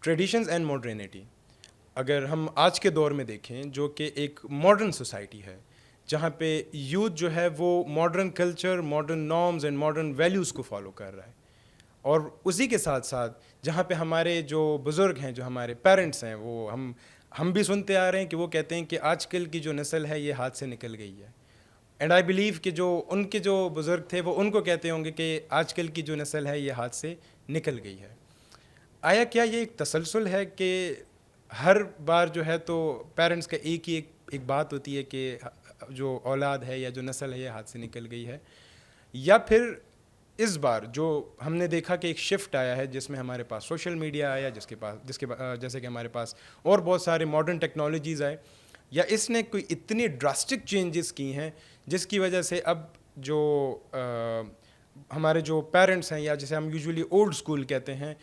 Traditions and modernity. اگر ہم آج کے دور میں دیکھیں جو کہ ایک ماڈرن سوسائٹی ہے جہاں پہ یوتھ جو ہے وہ modern culture, modern norms and modern values کو فالو کر رہا ہے, اور اسی کے ساتھ ساتھ جہاں پہ ہمارے جو بزرگ ہیں, جو ہمارے پیرنٹس ہیں, وہ ہم بھی سنتے آ رہے ہیں کہ وہ کہتے ہیں کہ آج کل کی جو نسل ہے یہ ہاتھ سے نکل گئی ہے. اینڈ آئی بلیو کہ جو ان کے جو بزرگ تھے وہ ان کو کہتے ہوں گے کہ آج کل کی جو نسل ہے یہ ہاتھ سے نکل گئی ہے. آیا کیا یہ ایک تسلسل ہے کہ ہر بار جو ہے تو پیرنٹس کا ایک بات ہوتی ہے کہ جو اولاد ہے یا جو نسل ہے یہ ہاتھ سے نکل گئی ہے, یا پھر اس بار جو ہم نے دیکھا کہ ایک شفٹ آیا ہے جس میں ہمارے پاس سوشل میڈیا آیا, جیسے کہ ہمارے پاس اور بہت سارے ماڈرن ٹیکنالوجیز آئے, یا اس نے کوئی اتنی ڈراسٹک چینجز کی ہیں جس کی وجہ سے اب جو ہمارے جو پیرنٹس ہیں یا جسے ہم یوزولی اولڈ اسکول کہتے ہیں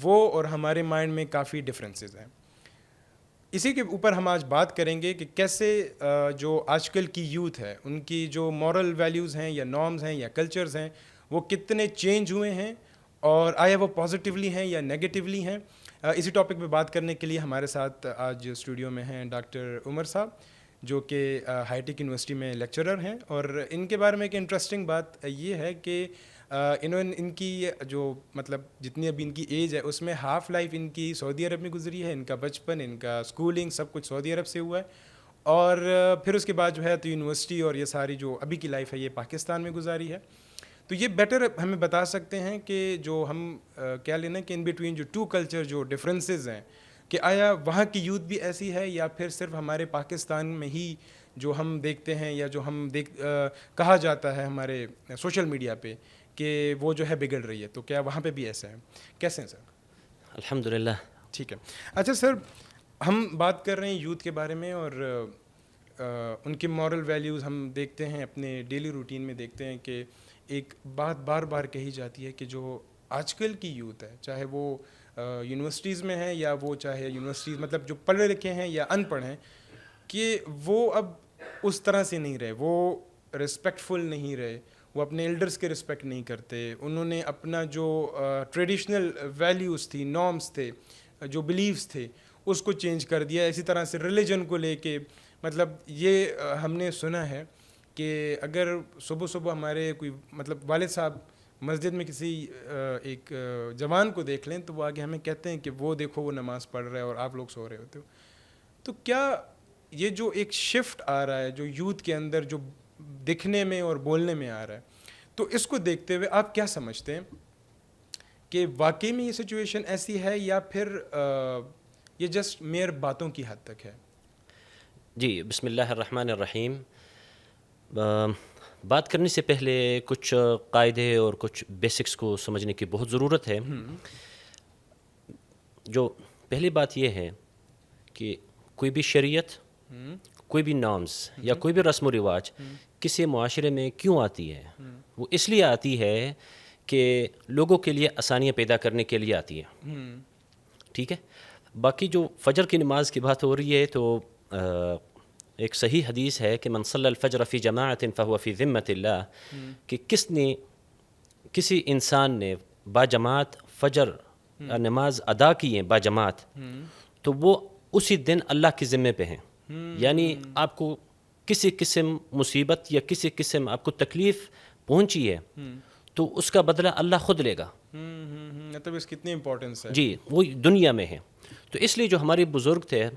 وہ اور ہمارے مائنڈ میں کافی ڈفرینسز ہیں. اسی کے اوپر ہم آج بات کریں گے کہ کیسے جو آج کل کی یوتھ ہے ان کی جو مورل ویلیوز ہیں یا نارمز ہیں یا کلچرز ہیں وہ کتنے چینج ہوئے ہیں, اور آیا وہ پازیٹیولی ہیں یا نیگیٹیولی ہیں. اسی ٹاپک پہ بات کرنے کے لیے ہمارے ساتھ آج اسٹوڈیو میں ہیں ڈاکٹر عمر صاحب جو کہ ہائی ٹیک یونیورسٹی میں لیکچرر ہیں, اور ان کے بارے میں ایک انٹرسٹنگ بات یہ ہے کہ ان کی جو مطلب جتنی ابھی ان کی ایج ہے اس میں ہاف لائف ان کی سعودی عرب میں گزری ہے, ان کا بچپن, ان کا اسکولنگ سب کچھ سعودی عرب سے ہوا ہے, اور پھر اس کے بعد جو ہے تو یونیورسٹی اور یہ ساری جو ابھی کی لائف ہے یہ پاکستان میں گزاری ہے. تو یہ بیٹر ہمیں بتا سکتے ہیں کہ جو ہم کیا لینا کہ ان بٹوین جو ٹو کلچر جو ڈفرینسز ہیں کہ آیا وہاں کی یوتھ بھی ایسی ہے یا پھر صرف ہمارے پاکستان میں ہی جو ہم دیکھتے ہیں یا جو ہم کہا جاتا ہے ہمارے سوشل میڈیا پہ کہ وہ جو ہے بگڑ رہی ہے, تو کیا وہاں پہ بھی ایسا ہے؟ کیسے ہیں سر؟ الحمدللہ. ٹھیک ہے. اچھا سر, ہم بات کر رہے ہیں یوتھ کے بارے میں, اور ان کے مورل ویلیوز ہم دیکھتے ہیں اپنے ڈیلی روٹین میں, دیکھتے ہیں کہ ایک بات بار بار کہی جاتی ہے کہ جو آج کل کی یوتھ ہے چاہے وہ یونیورسٹیز میں ہے یا وہ چاہے یونیورسٹیز مطلب جو پڑھے لکھے ہیں یا ان پڑھ ہیں, کہ وہ اب اس طرح سے نہیں رہے, وہ رسپیکٹفل نہیں رہے, وہ اپنے ایلڈرس کے رسپیکٹ نہیں کرتے, انہوں نے اپنا جو ٹریڈیشنل ویلیوز تھی, نارمس تھے, جو بلیفس تھے اس کو چینج کر دیا. اسی طرح سے ریلیجن کو لے کے مطلب یہ ہم نے سنا ہے کہ اگر صبح صبح ہمارے کوئی مطلب والد صاحب مسجد میں کسی ایک جوان کو دیکھ لیں تو وہ آگے ہمیں کہتے ہیں کہ وہ دیکھو وہ نماز پڑھ رہا ہے اور آپ لوگ سو رہے ہوتے ہو. تو کیا یہ جو ایک شفٹ آ رہا ہے جو یوتھ کے اندر جو دکھنے میں اور بولنے میں آ رہا ہے, تو اس کو دیکھتے ہوئے آپ کیا سمجھتے ہیں کہ واقعی میں یہ سچویشن ایسی ہے یا پھر یہ جسٹ میئر باتوں کی حد تک ہے؟ جی, بسم اللہ الرحمن الرحیم. بات کرنے سے پہلے کچھ قاعدے اور کچھ بیسکس کو سمجھنے کی بہت ضرورت ہے. جو پہلی بات یہ ہے کہ کوئی بھی شریعت, کوئی بھی نارمز یا کوئی بھی رسم و رواج کسی معاشرے میں کیوں آتی ہے؟ وہ اس لیے آتی ہے کہ لوگوں کے لیے آسانیاں پیدا کرنے کے لیے آتی ہے. ٹھیک ہے. باقی جو فجر کی نماز کی بات ہو رہی ہے تو ایک صحیح حدیث ہے کہ من صلی الفجر فی جماعت فہو فی ذمۃ اللہ, کہ کسی انسان نے باجماعت فجر نماز ادا کی ہے باجماعت, تو وہ اسی دن اللہ کے ذمے پہ ہیں. یعنی آپ کو کسی قسم مصیبت یا کسی قسم آپ کو تکلیف پہنچی ہے تو اس کا بدلہ اللہ خود لے گا. مطلب اس کتنی امپورٹنس ہے. جی, وہ دنیا میں ہے. تو اس لیے جو ہمارے بزرگ تھے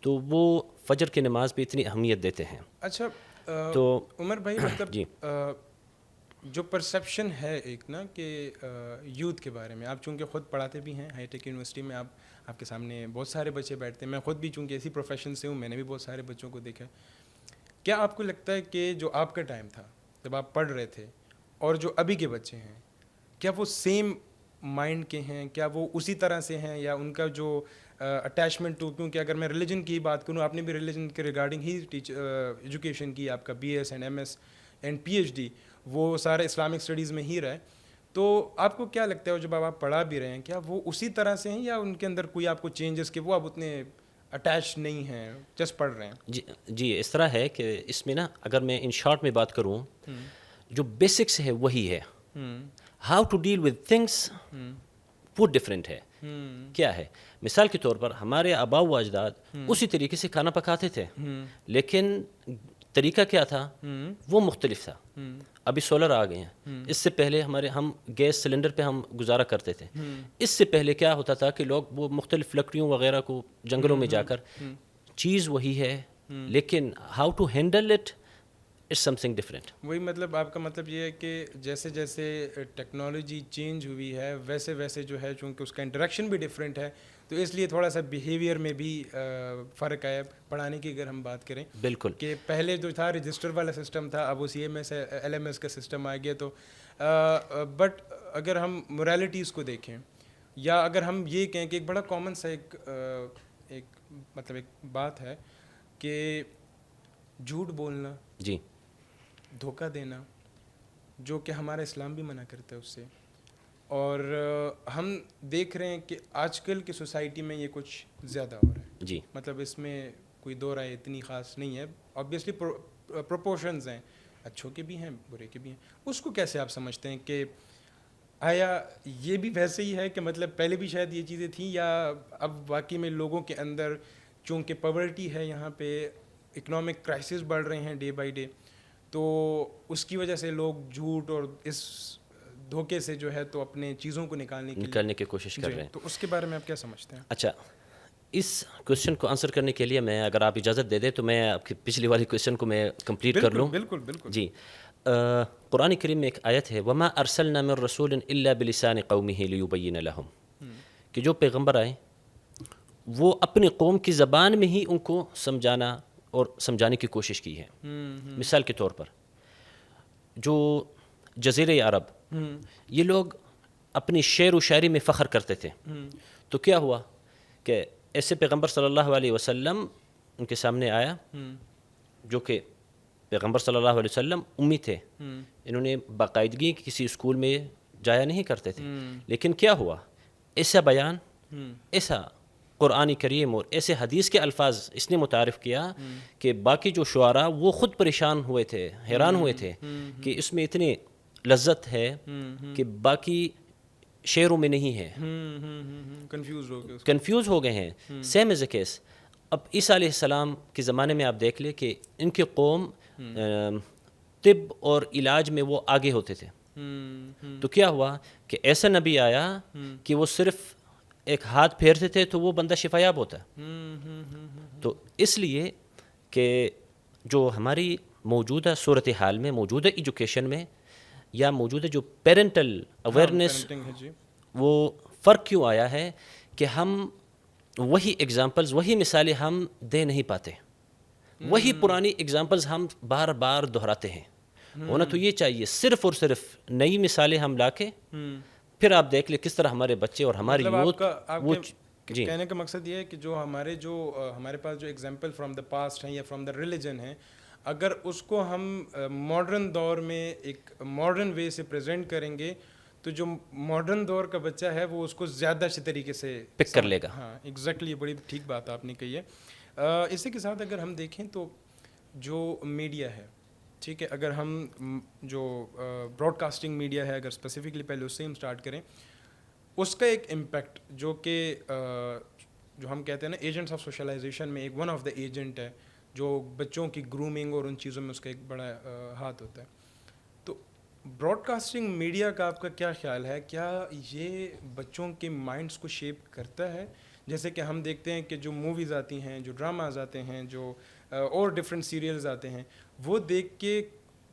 تو وہ فجر کی نماز پہ اتنی اہمیت دیتے ہیں. اچھا تو عمر بھائی, مطلب جی, جو پرسیپشن ہے ایک نا کہ یوتھ کے بارے میں, آپ چونکہ خود پڑھاتے بھی ہیں ہائی ٹیک یونیورسٹی میں, آپ کے سامنے بہت سارے بچے بیٹھتے ہیں, میں خود بھی چونکہ اسی پروفیشن سے ہوں, میں نے بھی بہت سارے بچوں کو دیکھا. کیا آپ کو لگتا ہے کہ جو آپ کا ٹائم تھا جب آپ پڑھ رہے تھے اور جو ابھی کے بچے ہیں, کیا وہ سیم مائنڈ کے ہیں, کیا وہ اسی طرح سے ہیں, یا ان کا جو اٹیچمنٹ ٹو, کیونکہ اگر میں ریلیجن کی بات کروں, آپ نے بھی ریلیجن کے ریگارڈنگ ہی ایجوکیشن کی, آپ کا B S and M S and P H D وہ سارا اسلامک اسٹڈیز میں ہی رہا ہے, تو آپ کو کیا لگتا ہے جب آپ پڑھا بھی رہے ہیں کیا وہ اسی طرح سے ہیں یا ان کے اندر کوئی آپ کو چینجز کہ وہ اب اتنے اٹیچ نہیں ہیں, جسٹ پڑھ رہے ہیں؟ جی اس طرح ہے کہ اس میں نا اگر میں ان شارٹ میں بات کروں, جو بیسکس ہے وہی ہے, how to deal with things وہ ڈفرینٹ ہے. کیا ہے؟ مثال کے طور پر ہمارے آباء و اجداد اسی طریقے سے کھانا پکاتے تھے، لیکن طریقہ کیا تھا وہ مختلف تھا. ابھی سولر آ گئے ہیں، اس سے پہلے ہم گیس سلنڈر پہ ہم گزارا کرتے تھے. اس سے پہلے کیا ہوتا تھا کہ لوگ وہ مختلف لکڑیوں وغیرہ کو جنگلوں میں جا کر، چیز وہی ہے لیکن how to handle it is something different. وہی مطلب آپ کا مطلب یہ ہے کہ جیسے جیسے ٹیکنالوجی چینج ہوئی ہے ویسے ویسے جو ہے چونکہ اس کا انٹریکشن بھی ڈفرینٹ ہے تو اس لیے تھوڑا سا بیہیویئر میں بھی فرق آیا. پڑھانے کی اگر ہم بات کریں بالکل کہ پہلے جو تھا رجسٹر والا سسٹم تھا، اب اس LMS کا سسٹم آ گیا. تو بٹ اگر ہم مورالٹیز کو دیکھیں یا اگر ہم یہ کہیں کہ ایک بڑا کامن سا ایک مطلب ایک بات ہے کہ جھوٹ بولنا، جی، دھوکہ دینا، جو کہ ہمارا اسلام بھی منع کرتا ہے اس سے. اور ہم دیکھ رہے ہیں کہ آج کل کی سوسائٹی میں یہ کچھ زیادہ ہو رہا ہے. جی، مطلب اس میں کوئی دو رائے اتنی خاص نہیں ہے. آبویسلی پروپورشنز ہیں، اچھوں کے بھی ہیں برے کے بھی ہیں. اس کو کیسے آپ سمجھتے ہیں کہ آیا یہ بھی ویسے ہی ہے کہ مطلب پہلے بھی شاید یہ چیزیں تھیں، یا اب واقعی میں لوگوں کے اندر چونکہ پاورٹی ہے، یہاں پہ اکنامک کرائسس بڑھ رہے ہیں ڈے بائی ڈے، تو اس کی وجہ سے لوگ جھوٹ اور اس دھوکے سے جو ہے تو اپنے چیزوں کو نکالنے کی کوشش کر رہے ہیں. تو اس کے بارے میں آپ کیا سمجھتے ہیں؟ اچھا، اس کوشچن کو آنسر کرنے کے لیے میں، اگر آپ اجازت دے دیں تو میں آپ کی پچھلی والی کوشچن کو میں کمپلیٹ کر لوں. بالکل بالکل. جی، قرآن کریم میں ایک آیت ہے وما ارسلنا من رسول الا بلسان قومه ليبين لهم، کہ جو پیغمبر آئے وہ اپنی قوم کی زبان میں ہی ان کو سمجھانا اور سمجھانے کی کوشش کی ہے. مثال کے طور پر جو جزیرہ عرب، یہ لوگ اپنی شعر و شاعری میں فخر کرتے تھے. تو کیا ہوا کہ ایسے پیغمبر صلی اللہ علیہ وسلم ان کے سامنے آیا، جو کہ پیغمبر صلی اللہ علیہ وسلم امی تھے، انہوں نے باقاعدگی کسی اسکول میں جایا نہیں کرتے تھے، لیکن کیا ہوا، ایسا بیان، ایسا قرآن کریم اور ایسے حدیث کے الفاظ اس نے متعارف کیا کہ باقی جو شعراء وہ خود پریشان ہوئے تھے، حیران ہوئے تھے کہ اس میں اتنی لذت ہے کہ باقی شعروں میں نہیں ہے. کنفیوز ہو گئے ہیں. سیم ایز اے کیس اب عیسیٰ علیہ السلام کے زمانے میں آپ دیکھ لیں کہ ان کی قوم طب اور علاج میں وہ آگے ہوتے تھے. تو کیا ہوا کہ ایسا نبی آیا کہ وہ صرف ایک ہاتھ پھیرتے تھے تو وہ بندہ شفایاب ہوتا. تو اس لیے کہ جو ہماری موجودہ صورتحال میں، موجودہ ایجوکیشن میں یا موجودہ جو پیرنٹل اویئرنیس، وہ فرق کیوں آیا ہے کہ ہم وہی ایگزامپلز، وہی مثالیں ہم دے نہیں پاتے، وہی پرانی ایگزامپلز ہم بار بار دہراتے ہیں. ہونا تو یہ چاہیے صرف اور صرف نئی مثالیں ہم لا کے، پھر آپ دیکھ لیں کس طرح ہمارے بچے اور ہماری یوتھ. کہنے کا مقصد یہ ہے کہ جو ہمارے پاس جو ایگزامپل فرام دا پاسٹ ہیں یا فرام دا ریلیجن ہیں، اگر اس کو ہم ماڈرن دور میں ایک ماڈرن وے سے پریزنٹ کریں گے تو جو ماڈرن دور کا بچہ ہے وہ اس کو زیادہ اچھے طریقے سے پک کر لے گا. ہاں ایگزیکٹلی، بڑی ٹھیک بات آپ نے کہی ہے. اسی کے ساتھ اگر ہم دیکھیں تو جو میڈیا ہے، ٹھیک ہے، اگر ہم جو براڈ کاسٹنگ میڈیا ہے، اگر اسپیسیفکلی پہلے اس سے ہم اسٹارٹ کریں، اس کا ایک امپیکٹ جو کہ جو ہم کہتے ہیں نا ایجنٹس آف سوشلائزیشن میں ایک ون آف دا ایجنٹ ہے، جو بچوں کی گرومنگ اور ان چیزوں میں اس کا ایک بڑا ہاتھ ہوتا ہے. تو براڈ کاسٹنگ میڈیا کا آپ کا کیا خیال ہے؟ کیا یہ بچوں کے مائنڈس کو شیپ کرتا ہے؟ جیسے کہ ہم دیکھتے ہیں کہ جو موویز آتی ہیں، جو ڈراماز آتے ہیں، جو اور ڈفرینٹ سیریلز آتے ہیں، وہ دیکھ کے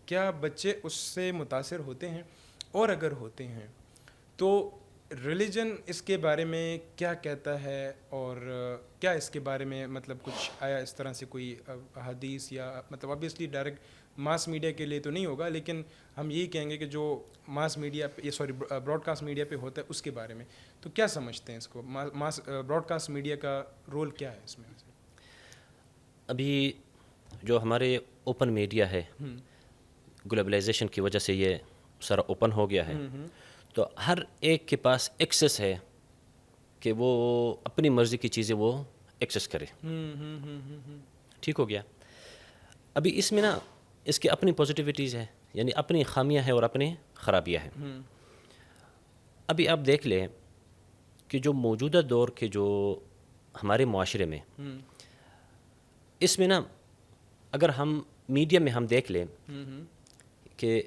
کیا بچے اس سے متاثر ہوتے ہیں؟ اور اگر ہوتے ہیں تو ریلیجن اس کے بارے میں کیا کہتا ہے؟ اور کیا اس کے بارے میں مطلب کچھ آیا اس طرح سے کوئی حدیث، یا مطلب obviously ڈائریکٹ ماس میڈیا کے لیے تو نہیں ہوگا، لیکن ہم یہی کہیں گے کہ جو ماس میڈیا پہ براڈ کاسٹ میڈیا پہ ہوتا ہے اس کے بارے میں تو کیا سمجھتے ہیں اس کو؟ براڈ کاسٹ میڈیا کا رول کیا ہے اس میں؟ ابھی جو ہمارے اوپن میڈیا ہے، گلوبلائزیشن کی وجہ سے یہ سارا اوپن ہو گیا ہے، تو ہر ایک کے پاس ایکسیس ہے کہ وہ اپنی مرضی کی چیزیں وہ ایکسیس کرے. ٹھیک ہو گیا. ابھی اس میں نا اس کی اپنی پازیٹیوٹیز ہیں، یعنی اپنی خامیاں ہیں اور اپنی خرابیاں ہیں. ابھی آپ دیکھ لیں کہ جو موجودہ دور کے جو ہمارے معاشرے میں اس میں نا اگر ہم میڈیا میں ہم دیکھ لیں کہ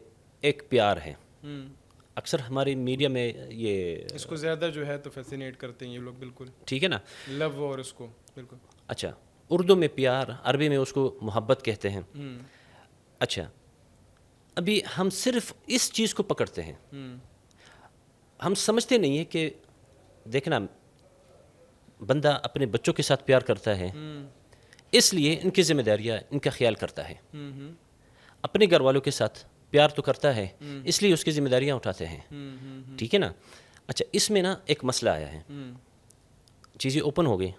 ایک پیار ہے، اکثر ہماری میڈیا میں یہ اس کو زیادہ جو ہے تو فیسینیٹ کرتے ہیں یہ لوگ، بالکل ٹھیک ہے نا، لو اور اس کو بالکل. اچھا اردو میں پیار، عربی میں اس کو محبت کہتے ہیں. اچھا ابھی ہم صرف اس چیز کو پکڑتے ہیں، ہم سمجھتے نہیں ہیں کہ دیکھنا بندہ اپنے بچوں کے ساتھ پیار کرتا ہے اس لیے ان کی ذمہ داریاں ان کا خیال کرتا ہے، اپنے گھر والوں کے ساتھ پیار تو کرتا ہے اس لیے اس کی ذمہ داریاں اٹھاتے ہیں. ٹھیک ہے نا. اچھا اس میں نا ایک مسئلہ آیا ہے، چیزیں اوپن ہو گئی،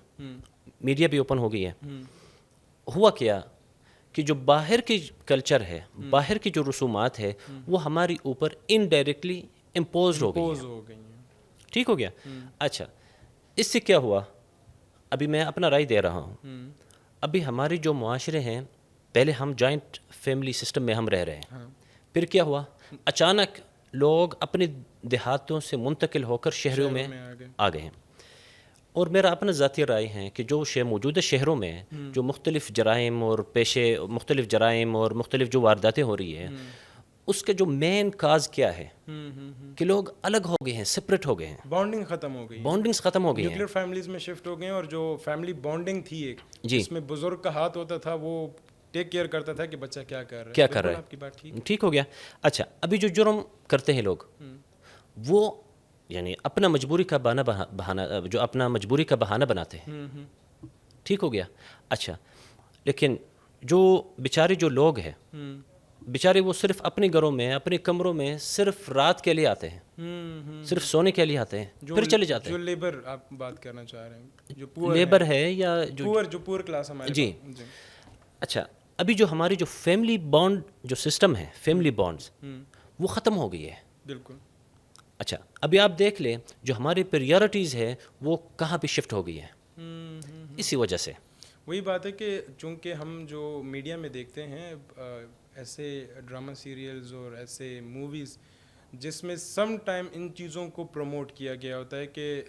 میڈیا بھی اوپن ہو گئی ہے. ہوا کیا کہ جو باہر کی کلچر ہے، باہر کی جو رسومات ہے وہ ہماری اوپر انڈائریکٹلی امپوزڈ ہو گئی ہیں. ٹھیک ہو گیا. اچھا اس سے کیا ہوا، ابھی میں اپنا رائے دے رہا ہوں. ابھی ہمارے جو معاشرے ہیں، پہلے ہم جوائنٹ فیملی سسٹم میں ہم رہ رہے ہیں، پھر کیا ہوا اچانک لوگ اپنے دیہاتوں سے منتقل ہو کر شہروں میں آ گئے ہیں. اور میرا اپنا ذاتی رائے ہے کہ جو موجودہ شہروں میں جو مختلف جرائم اور مختلف جرائم اور مختلف جو وارداتیں ہو رہی ہیں، اس کا جو مین کاز کیا ہے کہ لوگ الگ ہو گئے ہیں، سپریٹ ہو گئے ہیں، بانڈنگ ختم ہو گئی، بانڈنگز ختم ہو گئی ہیں، نیوکلیر فیملیز میں شفٹ ہو گئے ہیں. اور جو فیملی بانڈنگ تھی ایک جی اس میں بزرگ کا ہاتھ ہوتا تھا، وہ ٹیک کیئر کرتا تھا کہ بچہ کیا کر رہا ہے، کیا کر رہا آپ کی بات ٹھیک. ٹھیک ہو گیا. اچھا ابھی جو جرم کرتے ہیں لوگ وہ یعنی اپنا مجبوری کا بہانہ بناتے ہیں. ٹھیک ہو گیا. اچھا لیکن جو بیچارے جو لوگ ہیں بیچارے وہ صرف اپنے گھروں میں اپنے کمروں میں صرف رات کے لیے آتے ہیں، صرف سونے کے لیے آتے ہیں، پھر چلے جاتے ہیں. جو لیبر آپ بات کرنا چاہ رہے ہیں، جو پور لیبر ہے یا جو پور کلاس ہمارے. جی. اچھا ابھی جو ہماری جو فیملی بانڈ جو سسٹم ہے، فیملی بانڈز وہ ختم ہو گئی ہے. بالکل. اچھا ابھی آپ دیکھ لیں جو ہماری پریارٹیز ہے وہ کہاں پہ شفٹ ہو گئی ہے اسی وجہ سے. وہی بات ہے کہ چونکہ ہم جو میڈیا میں دیکھتے ہیں ایسے ڈرامہ سیریلز اور ایسے موویز جس میں سم ٹائم ان چیزوں کو پروموٹ کیا گیا ہوتا ہے کہ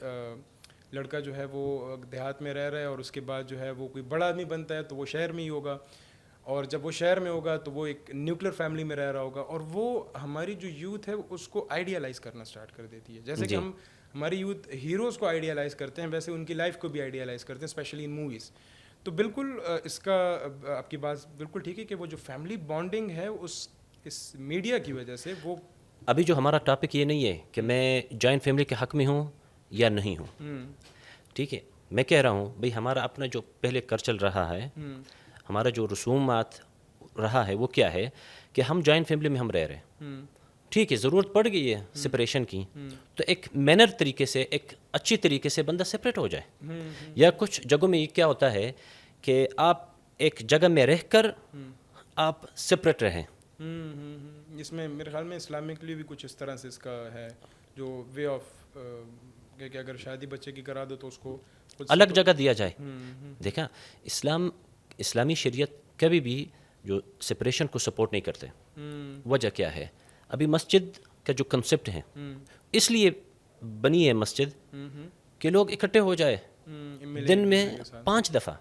لڑکا جو ہے وہ دیہات میں رہ رہا ہے اور اس کے بعد جو ہے وہ کوئی بڑا آدمی بنتا ہے تو وہ شہر میں ہی ہوگا، اور جب وہ شہر میں ہوگا تو وہ ایک نیوکلیر فیملی میں رہ رہا ہوگا، اور وہ ہماری جو یوتھ ہے اس کو آئیڈیالائز کرنا سٹارٹ کر دیتی ہے. جیسے کہ ہم ہماری یوتھ ہیروز کو آئیڈیالائز کرتے ہیں، ویسے ان کی لائف کو بھی آئیڈیالائز کرتے ہیں، اسپیشلی ان موویز. تو بالکل اس کا آپ کی بات بالکل ٹھیک ہے کہ وہ جو فیملی بانڈنگ ہے اس میڈیا کی وجہ سے وہ. ابھی جو ہمارا ٹاپک یہ نہیں ہے کہ میں جوائنٹ فیملی کے حق میں ہوں یا نہیں ہوں. ٹھیک ہے. میں کہہ رہا ہوں بھئی ہمارا اپنا جو پہلے کلچر رہا ہے، ہمارا جو رسومات رہا ہے وہ کیا ہے کہ ہم جوائنٹ فیملی میں ہم رہ رہے ہیں. ٹھیک ہے ضرورت پڑ گئی ہے سپریشن کی تو ایک مینر طریقے سے ایک اچھی طریقے سے بندہ سپریٹ ہو جائے. یا کچھ جگہوں میں یہ کیا ہوتا ہے کہ آپ ایک جگہ میں رہ کر آپ سپریٹ رہیں. اس میں میرے خیال میں اسلامکلی بھی کچھ اس طرح سے اس کا ہے جو وے آف کہ اگر شادی بچے کی کرا دو تو اس کو الگ جگہ دیا جائے. دیکھا اسلامی شریعت کبھی بھی جو سپریشن کو سپورٹ نہیں کرتے. وجہ کیا ہے؟ ابھی مسجد کا جو کنسپٹ ہے اس لیے بنی ہے مسجد کہ لوگ اکٹھے ہو جائے دن میں 5 دفعہ.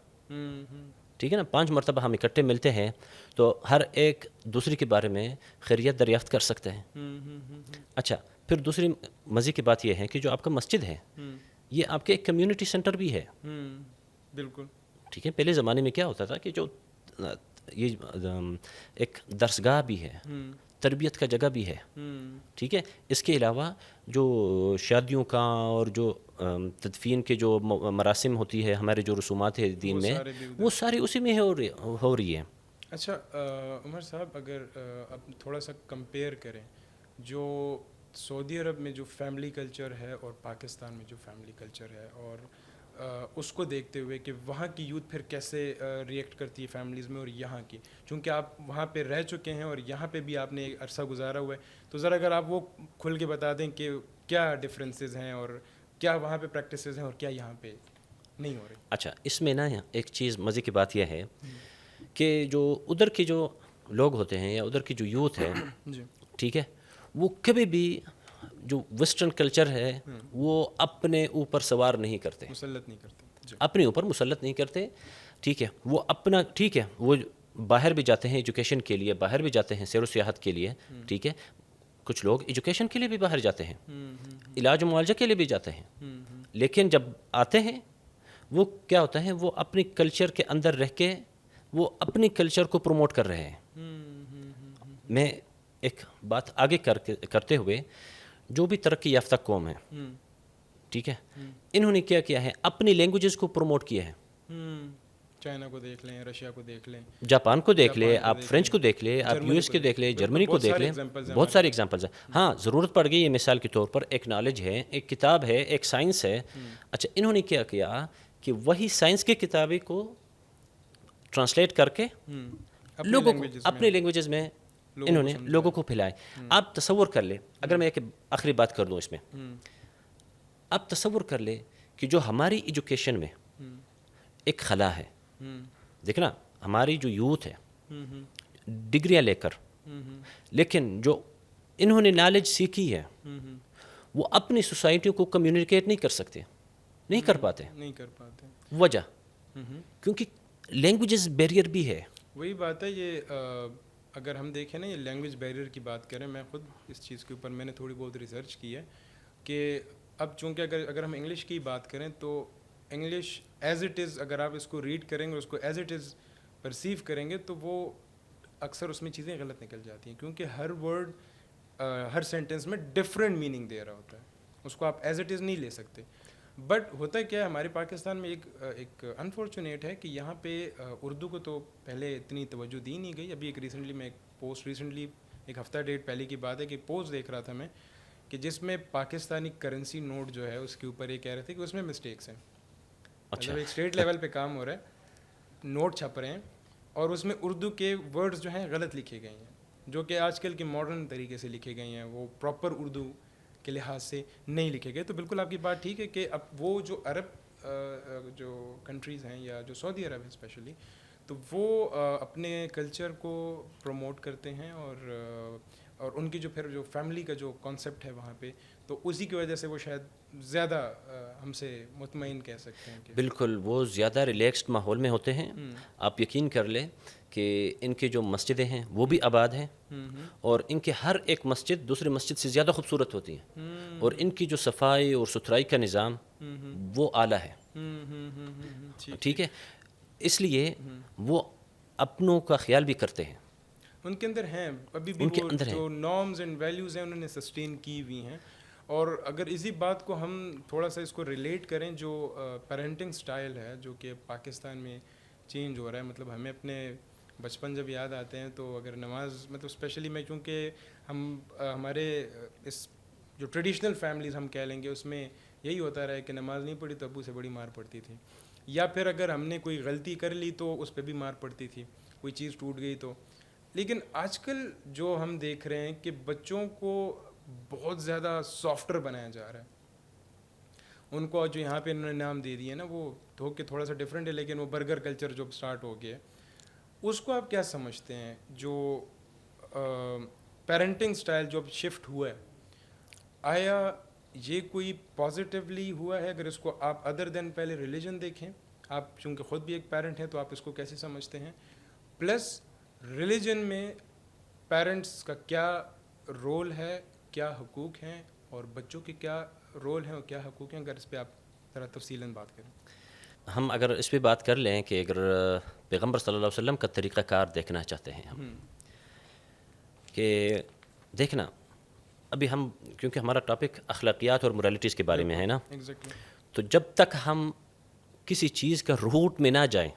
ٹھیک ہے نا، 5 مرتبہ ہم اکٹھے ملتے ہیں تو ہر ایک دوسرے کے بارے میں خیریت دریافت کر سکتے ہیں. اچھا پھر دوسری مزے کی بات یہ ہے کہ جو آپ کا مسجد ہے یہ آپ کے ایک کمیونٹی سینٹر بھی ہے. بالکل. ٹھیک ہے. پہلے زمانے میں کیا ہوتا تھا کہ جو یہ ایک درسگاہ بھی ہے، تربیت کا جگہ بھی ہے. ٹھیک ہے. اس کے علاوہ جو شادیوں کا اور جو تدفین کے جو مراسم ہوتی ہے، ہمارے جو رسومات ہیں دین میں، وہ ساری اسی میں ہو رہی ہے. اچھا عمر صاحب، اگر اب تھوڑا سا کمپیئر کریں جو سعودی عرب میں جو فیملی کلچر ہے اور پاکستان میں جو فیملی کلچر ہے، اور اس کو دیکھتے ہوئے کہ وہاں کی یوتھ پھر کیسے ریئیکٹ کرتی ہے فیملیز میں اور یہاں کی، چونکہ آپ وہاں پہ رہ چکے ہیں اور یہاں پہ بھی آپ نے ایک عرصہ گزارا ہوا ہے، تو ذرا اگر آپ وہ کھل کے بتا دیں کہ کیا ڈفرینسز ہیں اور کیا وہاں پہ پریکٹسز ہیں اور کیا یہاں پہ نہیں ہو رہی. اچھا اس میں نا ایک چیز مزے کی بات یہ ہے کہ جو ادھر کے جو لوگ ہوتے ہیں یا ادھر کی جو یوتھ ہے، ٹھیک ہے، وہ کبھی بھی جو ویسٹرن کلچر ہے وہ اپنے اوپر سوار نہیں کرتے, مسلط نہیں کرتے جی. اپنے اوپر مسلط نہیں کرتے. ٹھیک ہے, وہ اپنا ٹھیک ہے, وہ باہر بھی جاتے ہیں ایجوکیشن کے لیے, باہر بھی جاتے ہیں سیر و سیاحت کے لیے. ٹھیک ہے, کچھ لوگ ایجوکیشن کے لیے بھی باہر جاتے ہیں, علاج و معالجہ کے لیے بھی جاتے ہیں, لیکن جب آتے ہیں وہ کیا ہوتا ہے, وہ اپنی کلچر کے اندر رہ کے وہ اپنی کلچر کو پروموٹ کر رہے ہیں. میں ایک بات آگے کرتے ہوئے, جو بھی ترقی یافتہ قوم ہے, ٹھیک ہے, انہوں نے کیا کیا ہے, اپنی لینگویجز کو پروموٹ کیا ہے. چائنا کو دیکھ لیں, رشیا کو دیکھ لیں, جاپان کو دیکھ لیں, آپ فرینچ کو دیکھ لیں, آپ یو ایس کے دیکھ لیں, جرمنی کو دیکھ لیں, بہت سارے ایگزامپلز ہیں. ہاں ضرورت پڑ گئی ہے, مثال کے طور پر ایک نالج ہے, ایک کتاب ہے, ایک سائنس ہے. اچھا, انہوں نے کیا کیا کہ وہی سائنس کی کتابیں کو ٹرانسلیٹ کر کے لوگوں کو اپنی لینگویجز میں انہوں نے لوگوں کو پھیلائے. آپ تصور کر لیں, اگر میں ایک آخری بات کر دوں اس میں, آپ تصور کر لیں کہ جو ہماری ایجوکیشن میں ایک خلا ہے, دیکھنا ہماری جو یوتھ ہے ڈگریاں لے کر, لیکن جو انہوں نے نالج سیکھی ہے وہ اپنی سوسائٹیوں کو کمیونیکیٹ نہیں کر سکتے, نہیں کر پاتے. وجہ کیونکہ لینگویجز بیریئر بھی ہے. وہی بات ہے, یہ اگر ہم دیکھیں نا, یہ لینگویج بیریئر کی بات کریں, میں خود اس چیز کے اوپر میں نے تھوڑی بہت ریسرچ کی ہے کہ اب چونکہ اگر ہم انگلش کی بات کریں تو انگلش ایز اٹ از, اگر آپ اس کو ریڈ کریں گے, اس کو ایز اٹ از پرسیو کریں گے, تو وہ اکثر اس میں چیزیں غلط نکل جاتی ہیں, کیونکہ ہر ورڈ ہر سینٹینس میں ڈفرینٹ میننگ دے رہا ہوتا ہے, اس کو آپ ایز اٹ از نہیں لے سکتے. بٹ ہوتا کیا ہے, ہمارے پاکستان میں ایک انفارچونیٹ ہے کہ یہاں پہ اردو کو تو پہلے اتنی توجہ دی نہیں گئی. ابھی ایک ہفتہ ڈیڑھ پہلے کی بات ہے کہ پوسٹ دیکھ رہا تھا میں کہ جس میں پاکستانی کرنسی نوٹ جو ہے اس کے اوپر یہ کہہ رہے تھے کہ اس میں مسٹیکس ہیں. مطلب ایک اسٹیٹ لیول پہ کام ہو رہا ہے, نوٹ چھپ رہے ہیں اور اس میں اردو کے ورڈز جو ہیں غلط لکھے گئے ہیں, جو کہ آج کل کے ماڈرن طریقے سے لکھے گئے ہیں, وہ پراپر اردو کے لحاظ سے نہیں لکھے گئے. تو بالکل آپ کی بات ٹھیک ہے کہ اب وہ جو عرب جو کنٹریز ہیں یا جو سعودی عرب ہے اسپیشلی, تو وہ اپنے کلچر کو پروموٹ کرتے ہیں, اور ان کی جو پھر جو فیملی کا جو کانسیپٹ ہے وہاں پہ, تو اسی کی وجہ سے وہ شاید زیادہ ہم سے مطمئن کہہ سکتے ہیں کہ بالکل وہ زیادہ ریلیکسڈ ماحول میں ہوتے ہیں. آپ یقین کر لیں کہ ان کی جو مسجدیں ہیں وہ بھی آباد ہیں, اور ان کے ہر ایک مسجد دوسری مسجد سے زیادہ خوبصورت ہوتی ہیں, اور ان کی جو صفائی اور ستھرائی کا نظام وہ اعلیٰ ہے. ٹھیک ہے, اس لیے وہ اپنوں کا خیال بھی کرتے ہیں, ان کے اندر ہیں ابھی بھی وہ جو نارمز اینڈ ویلیوز ہیں انہوں نے سسٹین کی ہوئی ہیں. اور اگر اسی بات کو ہم تھوڑا سا اس کو ریلیٹ کریں, جو پیرنٹنگ سٹائل ہے جو کہ پاکستان میں چینج ہو رہا ہے, مطلب ہمیں اپنے بچپن جب یاد آتے ہیں تو اگر نماز, مطلب اسپیشلی میں چونکہ ہمارے اس جو ٹریڈیشنل فیملیز ہم کہہ لیں گے اس میں یہی ہوتا رہا ہے کہ نماز نہیں پڑھی تو ابو سے بڑی مار پڑتی تھی, یا پھر اگر ہم نے کوئی غلطی کر لی تو اس پہ بھی مار پڑتی تھی, کوئی چیز ٹوٹ گئی تو. لیکن آج کل جو ہم دیکھ رہے ہیں کہ بچوں کو بہت زیادہ سافٹر بنایا جا رہا ہے. ان کو جو یہاں پہ انہوں نے نام دے دیے نا, وہ دھو کے تھوڑا سا ڈفرینٹ ہے, لیکن وہ برگر کلچر جو اسٹارٹ ہو گیا ہے, اس کو آپ کیا سمجھتے ہیں؟ جو پیرنٹنگ سٹائل جو اب شفٹ ہوا ہے, آیا یہ کوئی پازیٹیولی ہوا ہے؟ اگر اس کو آپ ادر دین پہلے ریلیجن دیکھیں, آپ چونکہ خود بھی ایک پیرنٹ ہیں تو آپ اس کو کیسے سمجھتے ہیں؟ پلس ریلیجن میں پیرنٹس کا کیا رول ہے, کیا حقوق ہیں, اور بچوں کے کیا رول ہیں اور کیا حقوق ہیں؟ اگر اس پہ آپ ذرا تفصیلاً بات کریں. ہم اگر اس پہ بات کر لیں کہ اگر پیغمبر صلی اللہ علیہ وسلم کا طریقہ کار دیکھنا چاہتے ہیں ہم, کہ دیکھنا ابھی ہم کیونکہ ہمارا ٹاپک اخلاقیات اور moralities کے بارے میں ہے نا, تو جب تک ہم کسی چیز کا روٹ میں نہ جائیں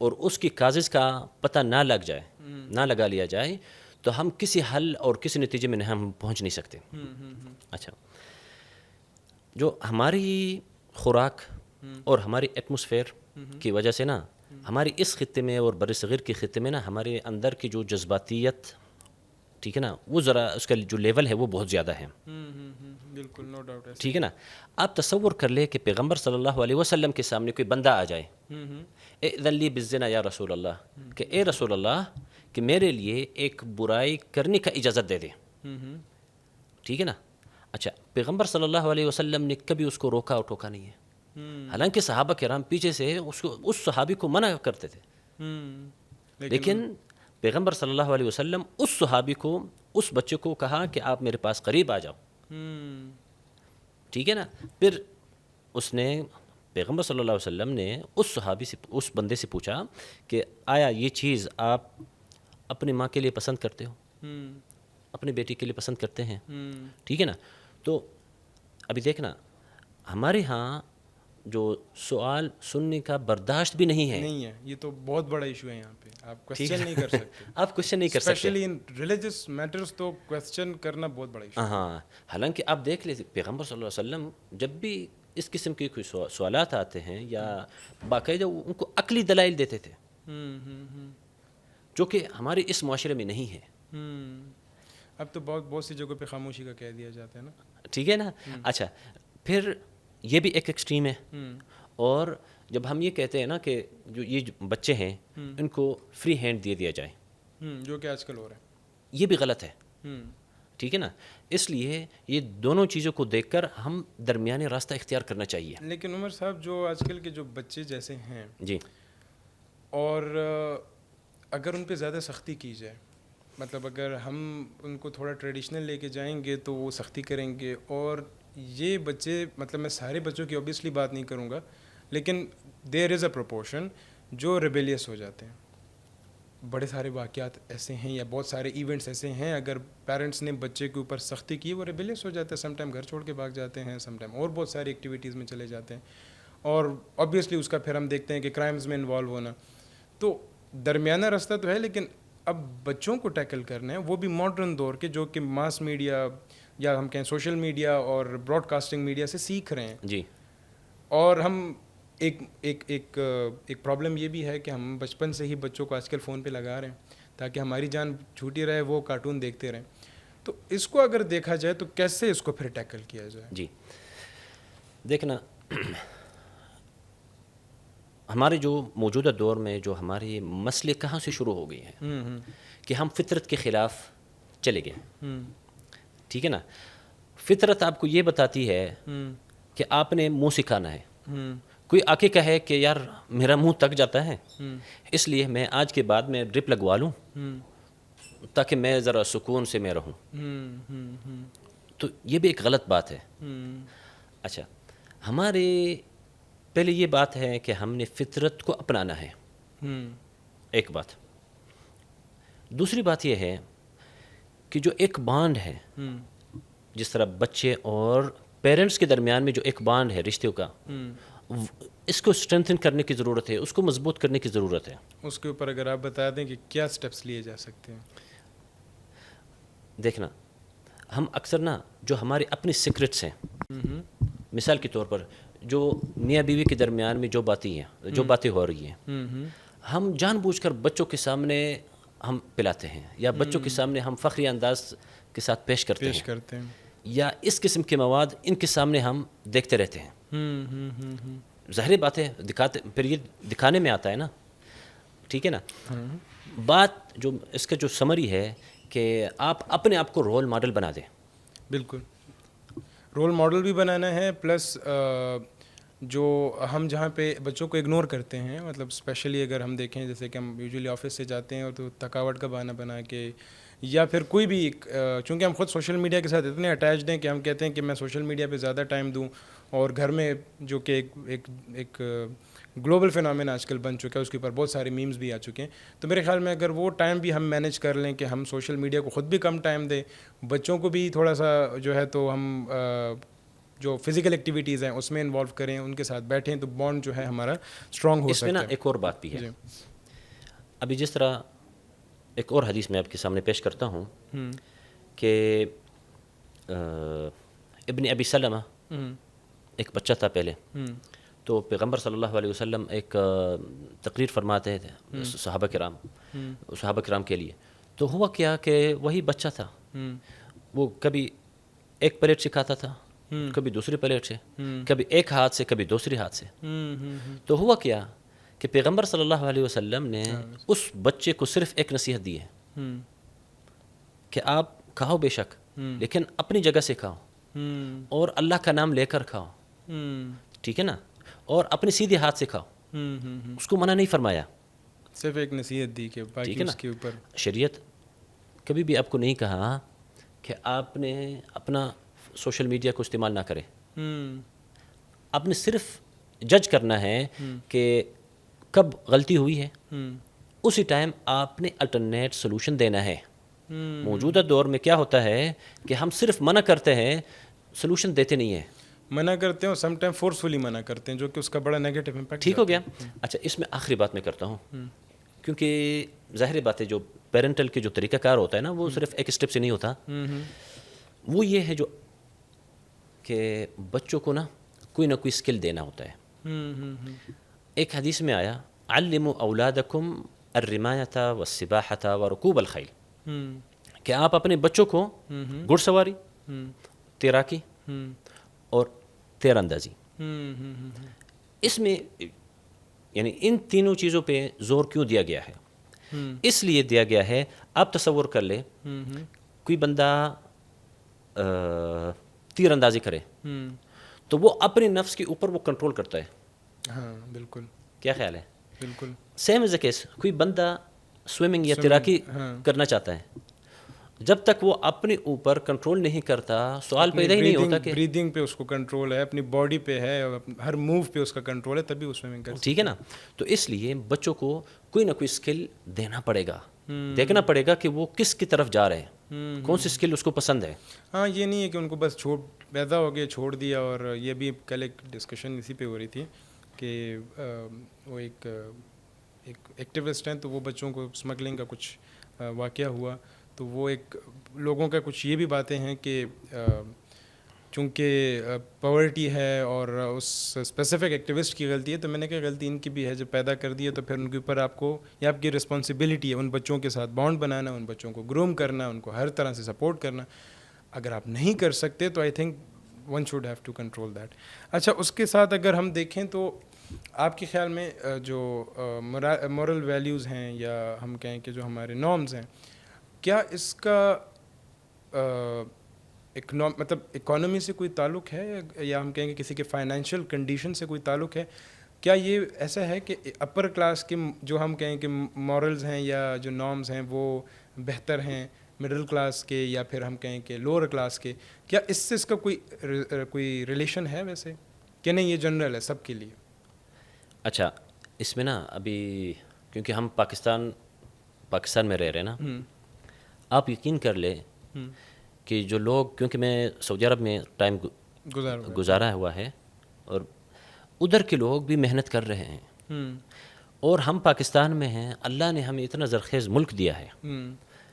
اور اس کی کازز کا پتہ نہ لگ جائے, نہ لگا لیا جائے, تو ہم کسی حل اور کسی نتیجے میں ہم پہنچ نہیں سکتے. اچھا, جو ہماری خوراک اور ہماری ایٹماسفیئر کی وجہ سے نا, ہماری اس خطے میں اور برصغیر کے خطے میں نا, ہمارے اندر کی جو جذباتیت, ٹھیک ہے نا, وہ ذرا اس کا جو لیول ہے وہ بہت زیادہ ہے. بالکل, نو ڈاؤٹ. ٹھیک ہے نا, آپ تصور کر لیں کہ پیغمبر صلی اللہ علیہ وسلم کے سامنے کوئی بندہ آ جائے, اذن لی بالزنا یا رسول اللہ, کہ اے رسول اللہ کہ میرے لیے ایک برائی کرنے کا اجازت دے دیں. ٹھیک ہے نا, اچھا، پیغمبر صلی اللہ علیہ وسلم نے کبھی اس کو روکا اور ٹوکا نہیں ہے، حالانکہ صحابہ کرام پیچھے سے اس صحابی کو منع کرتے تھے، لیکن پیغمبر صلی اللہ علیہ وسلم اس صحابی کو، اس بچے کو کہا کہ آپ میرے پاس قریب آ جاؤ، ٹھیک ہے نا. پھر اس نے، پیغمبر صلی اللہ علیہ وسلم نے اس صحابی سے، اس بندے سے پوچھا کہ آیا یہ چیز آپ اپنی ماں کے لیے پسند کرتے ہو، اپنے بیٹی کے لیے پسند کرتے ہیں، ٹھیک ہے نا. تو ابھی دیکھنا، ہمارے ہاں جو سوال سننے کا برداشت بھی نہیں ہے، یہ تو بہت بڑا ایشو ہے یہاں پہ. آپ کوشچن نہیں کر سکتے، آپ کوشچن نہیں کر سکتے، اسپیشلی ان ریلیجس میٹرز تو کوشچن کرنا بہت بڑا ایشو ہے. ہاں. حالانکہ آپ دیکھ لیتے پیغمبر صلی اللہ علیہ وسلم جب بھی اس قسم کے کوئی سوالات آتے ہیں یا باقاعدہ ان کو عقلی دلائل دیتے تھے، جو کہ ہمارے اس معاشرے میں نہیں ہے. اب تو بہت سی جگہوں پہ خاموشی کا کہہ دیا جاتا ہے نا، ٹھیک ہے نا. اچھا، پھر یہ بھی ایک ایکسٹریم ہے. اور جب ہم یہ کہتے ہیں نا کہ جو یہ بچے ہیں ان کو فری ہینڈ دیا جائے، جو کہ آج کل ہو رہا ہے، یہ بھی غلط ہے، ٹھیک ہے نا. اس لیے یہ دونوں چیزوں کو دیکھ کر ہم درمیانی راستہ اختیار کرنا چاہیے. لیکن عمر صاحب، جو آج کل کے جو بچے جیسے ہیں، جی، اور اگر ان پہ زیادہ سختی کی جائے، مطلب اگر ہم ان کو تھوڑا ٹریڈیشنل لے کے جائیں گے تو وہ سختی کریں گے. اور یہ بچے، مطلب میں سارے بچوں کی اوبیسلی بات نہیں کروں گا، لیکن دیر از اے پروپورشن جو ریبیلیس ہو جاتے ہیں. بڑے سارے واقعات ایسے ہیں یا بہت سارے ایونٹس ایسے ہیں، اگر پیرنٹس نے بچے کے اوپر سختی کی وہ ریبیلیس ہو جاتا ہے. سم ٹائم گھر چھوڑ کے بھاگ جاتے ہیں، سم ٹائم اور بہت ساری ایکٹیویٹیز میں چلے جاتے ہیں، اور آبویسلی اس کا پھر ہم دیکھتے ہیں کہ کرائمز میں انوالو ہونا. تو درمیانہ راستہ تو ہے، لیکن اب بچوں کو ٹیکل کرنا ہے، وہ بھی ماڈرن دور کے، جو کہ ماس میڈیا یا ہم کہیں سوشل میڈیا اور براڈ کاسٹنگ میڈیا سے سیکھ رہے ہیں. جی. اور ہم ایک پرابلم یہ بھی ہے کہ ہم بچپن سے ہی بچوں کو آج کل فون پہ لگا رہے ہیں تاکہ ہماری جان چھوٹی رہے، وہ کارٹون دیکھتے رہیں. تو اس کو اگر دیکھا جائے تو کیسے اس کو پھر ٹیکل کیا جائے؟ جی، دیکھنا، ہمارے جو موجودہ دور میں جو ہمارے مسئلے کہاں سے شروع ہو گئے ہیں کہ ہم فطرت کے خلاف چلے گئے، ٹھیک ہے نا. فطرت آپ کو یہ بتاتی ہے کہ آپ نے منہ سکھانا ہے. کوئی آ کے کہے کہ یار میرا منہ تک جاتا ہے، اس لیے میں آج کے بعد میں ڈرپ لگوا لوں تاکہ میں ذرا سکون سے میں رہوں، تو یہ بھی ایک غلط بات ہے. اچھا، ہمارے پہلے یہ بات ہے کہ ہم نے فطرت کو اپنانا ہے، ایک بات. دوسری بات یہ ہے کہ جو ایک بانڈ ہے، جس طرح بچے اور پیرنٹس کے درمیان میں جو ایک بانڈ ہے رشتوں کا، اس کو اسٹرینتھن کرنے کی ضرورت ہے، اس کو مضبوط کرنے کی ضرورت ہے. اس کے اوپر اگر آپ بتا دیں کہ کیا سٹیپس لیے جا سکتے ہیں. دیکھنا، ہم اکثر نا جو ہمارے اپنے سیکرٹس ہیں، مثال کے طور پر جو میاں بیوی کے درمیان میں جو باتیں ہو رہی ہیں، ہم جان بوجھ کر بچوں کے سامنے ہم پلاتے ہیں، یا بچوں کے سامنے ہم فخری انداز کے ساتھ پیش کرتے ہیں، یا اس قسم کے مواد ان کے سامنے ہم دیکھتے رہتے ہیں. ظاہر بات ہے، پھر یہ دکھانے میں آتا ہے نا، ٹھیک ہے نا. بات جو اس کا جو سمری ہے کہ آپ اپنے آپ کو رول ماڈل بنا دیں. بالکل، رول ماڈل بھی بنانا ہے، پلس جو ہم جہاں پہ بچوں کو اگنور کرتے ہیں، مطلب اسپیشلی اگر ہم دیکھیں جیسے کہ ہم یوزلی آفس سے جاتے ہیں اور تو تھکاوٹ کا بہانہ بنا کے، یا پھر کوئی بھی چونکہ ہم خود سوشل میڈیا کے ساتھ اتنے اٹیچڈ ہیں کہ ہم کہتے ہیں کہ میں سوشل میڈیا پہ زیادہ ٹائم دوں، اور گھر میں جو کہ ایک گلوبل فینومین آج کل بن چکا ہے، اس کے اوپر بہت سارے میمز بھی آ چکے ہیں. تو میرے خیال میں اگر وہ ٹائم بھی ہم مینیج کر لیں کہ ہم سوشل میڈیا کو خود بھی کم ٹائم دیں، بچوں کو بھی تھوڑا سا جو ہے تو ہم جو فزیکل ایکٹیویٹیز ہیں اس میں انوالو کریں، ان کے ساتھ بیٹھیں، تو بانڈ جو ہے ہمارا اسٹرانگ ہو سکتا ہے. اس میں نا ایک اور بات بھی ہے. ابھی جس طرح ایک اور حدیث میں آپ کے سامنے پیش کرتا ہوں کہ ابن ابی سلمہ ایک بچہ تھا پہلے، تو پیغمبر صلی اللہ علیہ وسلم ایک تقریر فرماتے تھے صحابہ کرام کے لیے. تو ہوا کیا کہ وہی بچہ تھا، وہ کبھی ایک پلیٹ سے کھاتا تھا، کبھی دوسری پلیٹ سے، کبھی ایک ہاتھ سے، کبھی دوسری ہاتھ سے. تو ہوا کیا کہ پیغمبر صلی اللہ علیہ وسلم نے اس بچے کو صرف ایک نصیحت دی ہے کہ آپ کھاؤ بے شک، لیکن اپنی جگہ سے کھاؤ. اور اللہ کا نام لے کر کھاؤ, ٹھیک ہے نا, اور اپنے سیدھے ہاتھ سے کھاؤ, اس کو منع نہیں فرمایا, صرف ایک نصیحت دی کہ باقی اس کے اوپر شریعت کبھی بھی آپ کو نہیں کہا کہ آپ نے اپنا سوشل میڈیا کو استعمال نہ کریں. آپ نے صرف جج کرنا ہے کہ کب غلطی ہوئی ہے, اسی ٹائم آپ نے الٹرنیٹ سولوشن دینا ہے. موجودہ دور میں کیا ہوتا ہے کہ ہم صرف منع کرتے ہیں, سولوشن دیتے نہیں ہیں. منع کرتے ہیں اور سم ٹائم فورسفلی منع کرتے ہیں, جو کہ اس کا بڑا نیگیٹو امپیکٹ. ٹھیک ہو گیا. اچھا, اس میں آخری بات میں کرتا ہوں, کیونکہ ظاہر بات ہے جو پیرنٹل کے جو طریقہ کار ہوتا ہے نا, وہ صرف ایک اسٹیپ سے نہیں ہوتا. وہ یہ ہے جو کہ بچوں کو نا کوئی نہ کوئی اسکل دینا ہوتا ہے. ایک حدیث میں آیا, علموا اولادکم الرمایۃ والسباحۃ ورکوب الخیل, کہ آپ اپنے بچوں کو گھڑ سواری, تیراکی اور تیر اندازی, اس میں یعنی ان تینوں چیزوں پہ زور کیوں دیا گیا ہے؟ اس لیے دیا گیا ہے, آپ تصور کر لیں کوئی بندہ تیر اندازی کرے تو وہ اپنے نفس کے اوپر وہ کنٹرول کرتا ہے. ہاں بالکل. کیا خیال ہے؟ بالکل سیم ایز اے کیس, کوئی بندہ سوئمنگ یا تیراکی کرنا چاہتا ہے, جب تک وہ اپنے اوپر کنٹرول نہیں کرتا, سوال پیدا ہی نہیں ہوتا کہ بریدنگ پہ اس کو کنٹرول ہے, اپنی باڈی پہ ہے, ہر موو پہ اس کا کنٹرول ہے, تبھی وہ سوئمنگ کر سکتا ہے. ٹھیک ہے نا. تو اس لیے بچوں کو کوئی نہ کوئی اسکل دینا پڑے گا, دیکھنا پڑے گا کہ وہ کس کی طرف جا رہے ہیں, کون سی اسکل اس کو پسند ہے. ہاں, یہ نہیں ہے کہ ان کو بس پیدا ہو گیا چھوڑ دیا. اور یہ بھی کل ایک ڈسکشن اسی پہ ہو رہی تھی کہ وہ ایک ایکٹیوسٹ ہیں, تو وہ بچوں کو اسمگلنگ کا کچھ واقعہ ہوا, تو وہ ایک لوگوں کا کچھ یہ بھی باتیں ہیں کہ چونکہ پاورٹی ہے اور اس اسپیسیفک ایکٹیوسٹ کی غلطی ہے, تو میں نے کہا غلطی ان کی بھی ہے جو پیدا کر دی ہے, تو پھر ان کے اوپر آپ کو, یہ آپ کی رسپانسبلٹی ہے ان بچوں کے ساتھ بانڈ بنانا, ان بچوں کو گروم کرنا, ان کو ہر طرح سے سپورٹ کرنا. اگر آپ نہیں کر سکتے تو I think one should have to control that. اچھا, اس کے ساتھ اگر ہم دیکھیں تو آپ کے خیال میں جو مورل ویلیوز ہیں, یا ہم کہیں کہ جو ہمارے نارمز ہیں, کیا اس کا مطلب اکانومی سے کوئی تعلق ہے, یا ہم کہیں گے کسی کے فائنینشیل کنڈیشن سے کوئی تعلق ہے؟ کیا یہ ایسا ہے کہ اپر کلاس کے جو ہم کہیں کہ مورلز ہیں یا جو نارمز ہیں وہ بہتر ہیں مڈل کلاس کے, یا پھر ہم کہیں کہ لوور کلاس کے؟ کیا اس سے اس کا کوئی ریلیشن ہے ویسے, کہ نہیں یہ جنرل ہے سب کے لیے؟ اچھا, اس میں نا ابھی کیونکہ ہم پاکستان میں رہ رہے ہیں نا, آپ یقین کر لیں کہ جو لوگ, کیونکہ میں سعودی عرب میں ٹائم گزارا ہوا ہے, اور ادھر کے لوگ بھی محنت کر رہے ہیں, اور ہم پاکستان میں ہیں. اللہ نے ہمیں اتنا زرخیز ملک دیا ہے,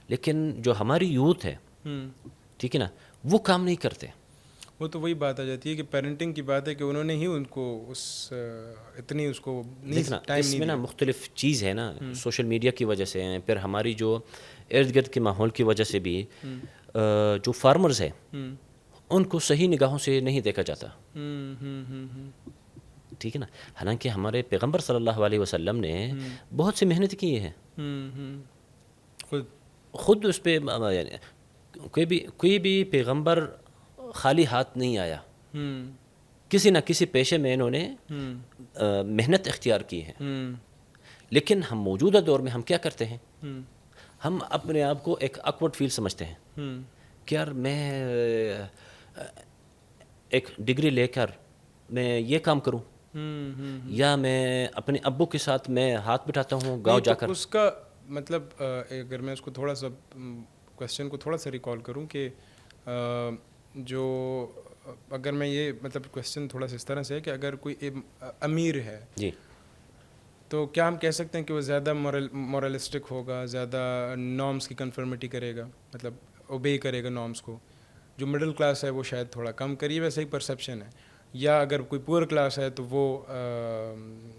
لیکن جو ہماری یوتھ ہے, ٹھیک ہے نا, وہ کام نہیں کرتے. وہ تو وہی بات آ جاتی ہے کہ پیرنٹنگ کی بات ہے کہ انہوں نے ہی ان کو اتنی اس کو دیکھنا, اس میں نا مختلف چیز ہے نا, سوشل میڈیا کی وجہ سے ہیں, پھر ہماری جو ارد گرد کے ماحول کی وجہ سے بھی جو فارمرز ہیں ان کو صحیح نگاہوں سے نہیں دیکھا جاتا. ٹھیک ہے نا. حالانکہ ہمارے پیغمبر صلی اللہ علیہ وسلم نے بہت سی محنت کی ہے, خود اس پہ کوئی بھی پیغمبر خالی ہاتھ نہیں آیا, کسی نہ کسی پیشے میں انہوں نے محنت اختیار کی ہے. لیکن ہم موجودہ دور میں ہم کیا کرتے ہیں, ہم اپنے آپ کو ایک آکورڈ فیل سمجھتے ہیں کہ یار میں ایک ڈگری لے کر میں یہ کام کروں, یا میں اپنے ابو کے ساتھ میں ہاتھ بٹھاتا ہوں گاؤں جا کر. اس کا مطلب اگر میں اس کو تھوڑا سا کویسچن کو تھوڑا سا ریکال کروں کہ جو اگر میں یہ مطلب کویسچن تھوڑا سا اس طرح سے ہے کہ اگر کوئی امیر ہے جی, تو کیا ہم کہہ سکتے ہیں کہ وہ زیادہ مورلسٹک ہوگا, زیادہ نارمس کی کنفرمیٹی کرے گا, مطلب اوبے کرے گا نارمس کو؟ جو مڈل کلاس ہے وہ شاید تھوڑا کم کریے, ویسے ہی پرسیپشن ہے. یا اگر کوئی پور کلاس ہے تو وہ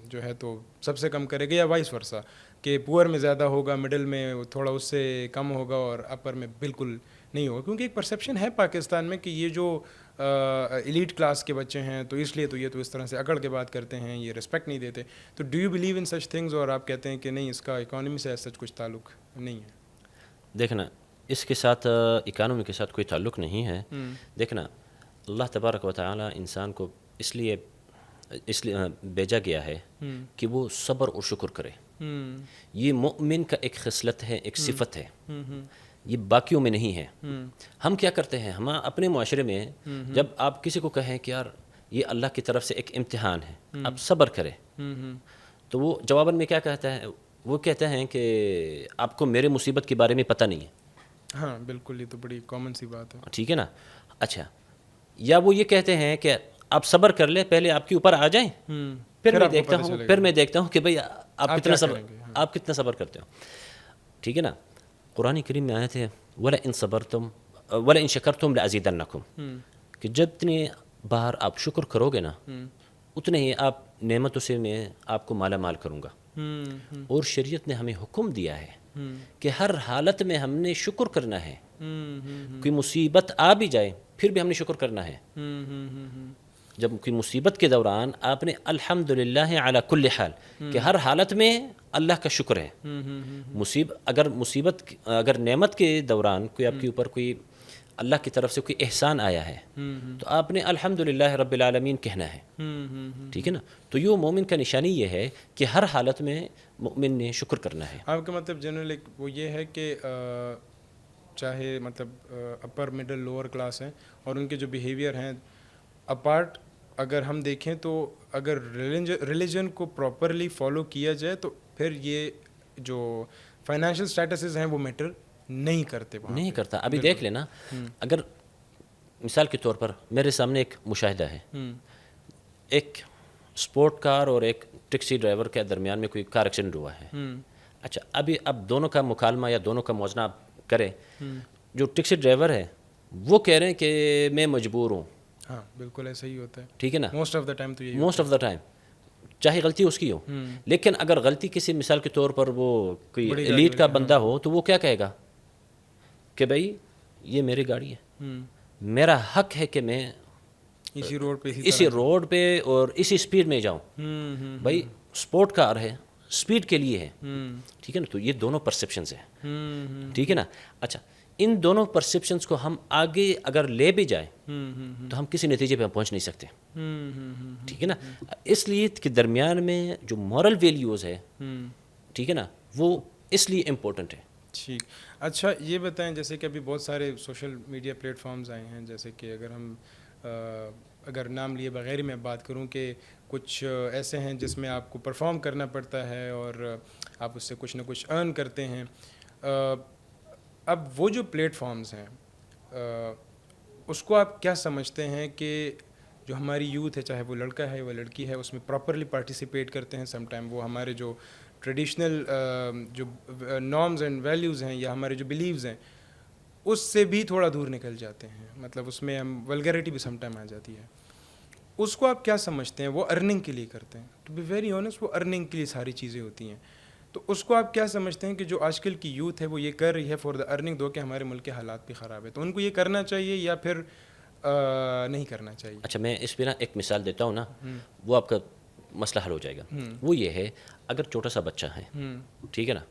جو ہے تو سب سے کم کرے گا, یا وائس ورسا کہ پور میں زیادہ ہوگا, مڈل میں تھوڑا اس سے کم ہوگا, اور اپر میں بالکل نہیں ہوگا. کیونکہ ایک پرسیپشن ہے پاکستان میں کہ یہ جو ایلیٹ کلاس کے بچے ہیں تو اس لیے تو یہ تو اس طرح سے اکڑ کے بات کرتے ہیں, یہ رسپیکٹ نہیں دیتے. تو do you believe in such things, اور آپ کہتے ہیں کہ نہیں اس کا اکانومی سے سچ کچھ تعلق نہیں ہے؟ دیکھنا, اس کے ساتھ اکانومی کے ساتھ کوئی تعلق نہیں ہے. دیکھنا, اللہ تبارک و تعالی انسان کو اس لیے بھیجا گیا ہے کہ وہ صبر اور شکر کرے. یہ مومن کا ایک خصلت ہے, ایک صفت ہے, یہ باقیوں میں نہیں ہے. ہم کیا کرتے ہیں, ہم اپنے معاشرے میں جب آپ کسی کو کہیں کہ یار یہ اللہ کی طرف سے ایک امتحان ہے, آپ صبر کریں, تو وہ جواباً میں کیا کہتا ہے, وہ کہتے ہیں کہ آپ کو میرے مصیبت کے بارے میں پتہ نہیں ہے. ہاں بالکل, یہ تو بڑی کامن سی بات ہے. ٹھیک ہے نا. اچھا, یا وہ یہ کہتے ہیں کہ آپ صبر کر لیں, پہلے آپ کے اوپر آ جائیں, پھر میں دیکھتا ہوں کہ بھئی آپ کتنا صبر کرتے ہو. ٹھیک ہے نا. قرآن کریم میں آیت ہے وَلَئِن صَبَرْتُمْ وَلَئِن شَكَرْتُمْ لَأَزِيدَنَّكُمْ, کہ جتنے بار آپ شکر کرو گے نا اتنے ہی آپ نعمتوں سے میں آپ کو مالا مال کروں گا. اور شریعت نے ہمیں حکم دیا ہے کہ ہر حالت میں ہم نے شکر کرنا ہے. کوئی مصیبت آ بھی جائے پھر بھی ہم نے شکر کرنا ہے. جب کوئی مصیبت کے دوران آپ نے الحمدللہ علی کل حال, کہ ہر حالت میں اللہ کا شکر ہے. اگر نعمت کے دوران کوئی آپ کے اوپر کوئی اللہ کی طرف سے کوئی احسان آیا ہے تو آپ نے الحمدللہ رب العالمین کہنا ہے. ٹھیک ہے نا. تو یہ مومن کا نشانی یہ ہے کہ ہر حالت میں مومن نے شکر کرنا ہے. آپ کا مطلب جنرل وہ یہ ہے کہ چاہے مطلب اپر مڈل لوور کلاس ہیں اور ان کے جو بیہیویئر ہیں اپارٹ, اگر ہم دیکھیں تو اگر ریلیجن کو پراپرلی فالو کیا جائے تو پھر یہ جو فائنینشیل سٹیٹسز ہیں وہ میٹر نہیں کرتے, نہیں کرتا. ابھی دیکھ لینا, اگر مثال کے طور پر میرے سامنے ایک مشاہدہ ہے, ایک سپورٹ کار اور ایک ٹیکسی ڈرائیور کے درمیان میں کوئی کار ایکسیڈنٹ ہوا ہے. اچھا, اب دونوں کا مکالمہ یا دونوں کا موازنہ آپ کریں. جو ٹیکسی ڈرائیور ہے وہ کہہ رہے ہیں کہ میں مجبور ہوں. ہاں بالکل ایسا ہی ہوتا ہے. ٹھیک ہے نا. موسٹ آف دا ٹائم تو یہ موسٹ آف دا ٹائم چاہے غلطی اس کی ہو, لیکن اگر غلطی کسی مثال کے طور پر وہ کوئی ایلیٹ کا بندہ ہو تو وہ کیا کہے گا کہ بھائی یہ میری گاڑی ہے, میرا حق ہے کہ میں اسی روڈ پہ اور اسی سپیڈ میں جاؤں. بھائی سپورٹ کار ہے, سپیڈ کے لیے ہے. ٹھیک ہے نا. تو یہ دونوں پرسیپشنز ہیں. ٹھیک ہے نا. اچھا, ان دونوں پرسیپشنز کو ہم آگے اگر لے بھی جائیں تو ہم کسی نتیجے پہ ہم پہنچ نہیں سکتے. ٹھیک ہے نا. اس لیے کہ درمیان میں جو مورل ویلیوز ہے, ٹھیک ہے نا, وہ اس لیے امپورٹنٹ ہے. ٹھیک. اچھا یہ بتائیں, جیسے کہ ابھی بہت سارے سوشل میڈیا پلیٹ فارمز آئے ہیں, جیسے کہ اگر ہم اگر نام لیے بغیر میں بات کروں کہ کچھ ایسے ہیں جس میں آپ کو پرفارم کرنا پڑتا ہے اور آپ اس سے کچھ نہ کچھ ارن کرتے ہیں. اب وہ جو پلیٹ فارمز ہیں اس کو آپ کیا سمجھتے ہیں کہ جو ہماری یوتھ ہے, چاہے وہ لڑکا ہے وہ لڑکی ہے, اس میں پراپرلی پارٹیسپیٹ کرتے ہیں؟ سم ٹائم وہ ہمارے جو ٹریڈیشنل جو نارمز اینڈ ویلیوز ہیں یا ہمارے جو بلیوز ہیں اس سے بھی تھوڑا دور نکل جاتے ہیں, مطلب اس میں ہم ولگیرٹی بھی سم ٹائم آ جاتی ہے. اس کو آپ کیا سمجھتے ہیں؟ وہ ارننگ کے لیے کرتے ہیں, ٹو بی ویری آنیسٹ وہ ارننگ کے لیے ساری چیزیں ہوتی ہیں. تو اس کو آپ کیا سمجھتے ہیں کہ جو آج کل کی یوتھ ہے وہ یہ کر رہی ہے فار دا ارننگ, دو کہ ہمارے ملک کے حالات بھی خراب ہے, تو ان کو یہ کرنا چاہیے یا پھر نہیں کرنا چاہیے؟ اچھا, میں اس پہ نا ایک مثال دیتا ہوں نا, وہ آپ کا مسئلہ حل ہو جائے گا. وہ یہ ہے, اگر چھوٹا سا بچہ ہے, ٹھیک ہے نا,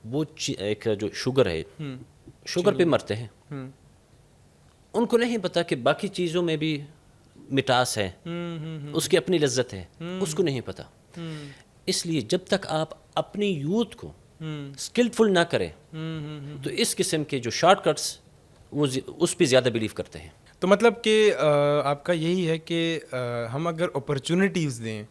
وہ ایک جو شوگر ہے, شوگر پہ مرتے ہیں, ان کو نہیں پتا کہ باقی چیزوں میں بھی مٹاس ہے, اس کی اپنی لذت ہے, اس کو نہیں پتا. اس لیے جب تک آپ اپنی یوتھ کو اسکلفل نہ کریں تو اس قسم کے جو شارٹ کٹس وہ اس پہ زیادہ بلیو کرتے ہیں. تو مطلب کہ آپ کا یہی ہے کہ ہم اگر اپرچونیٹیز دیں,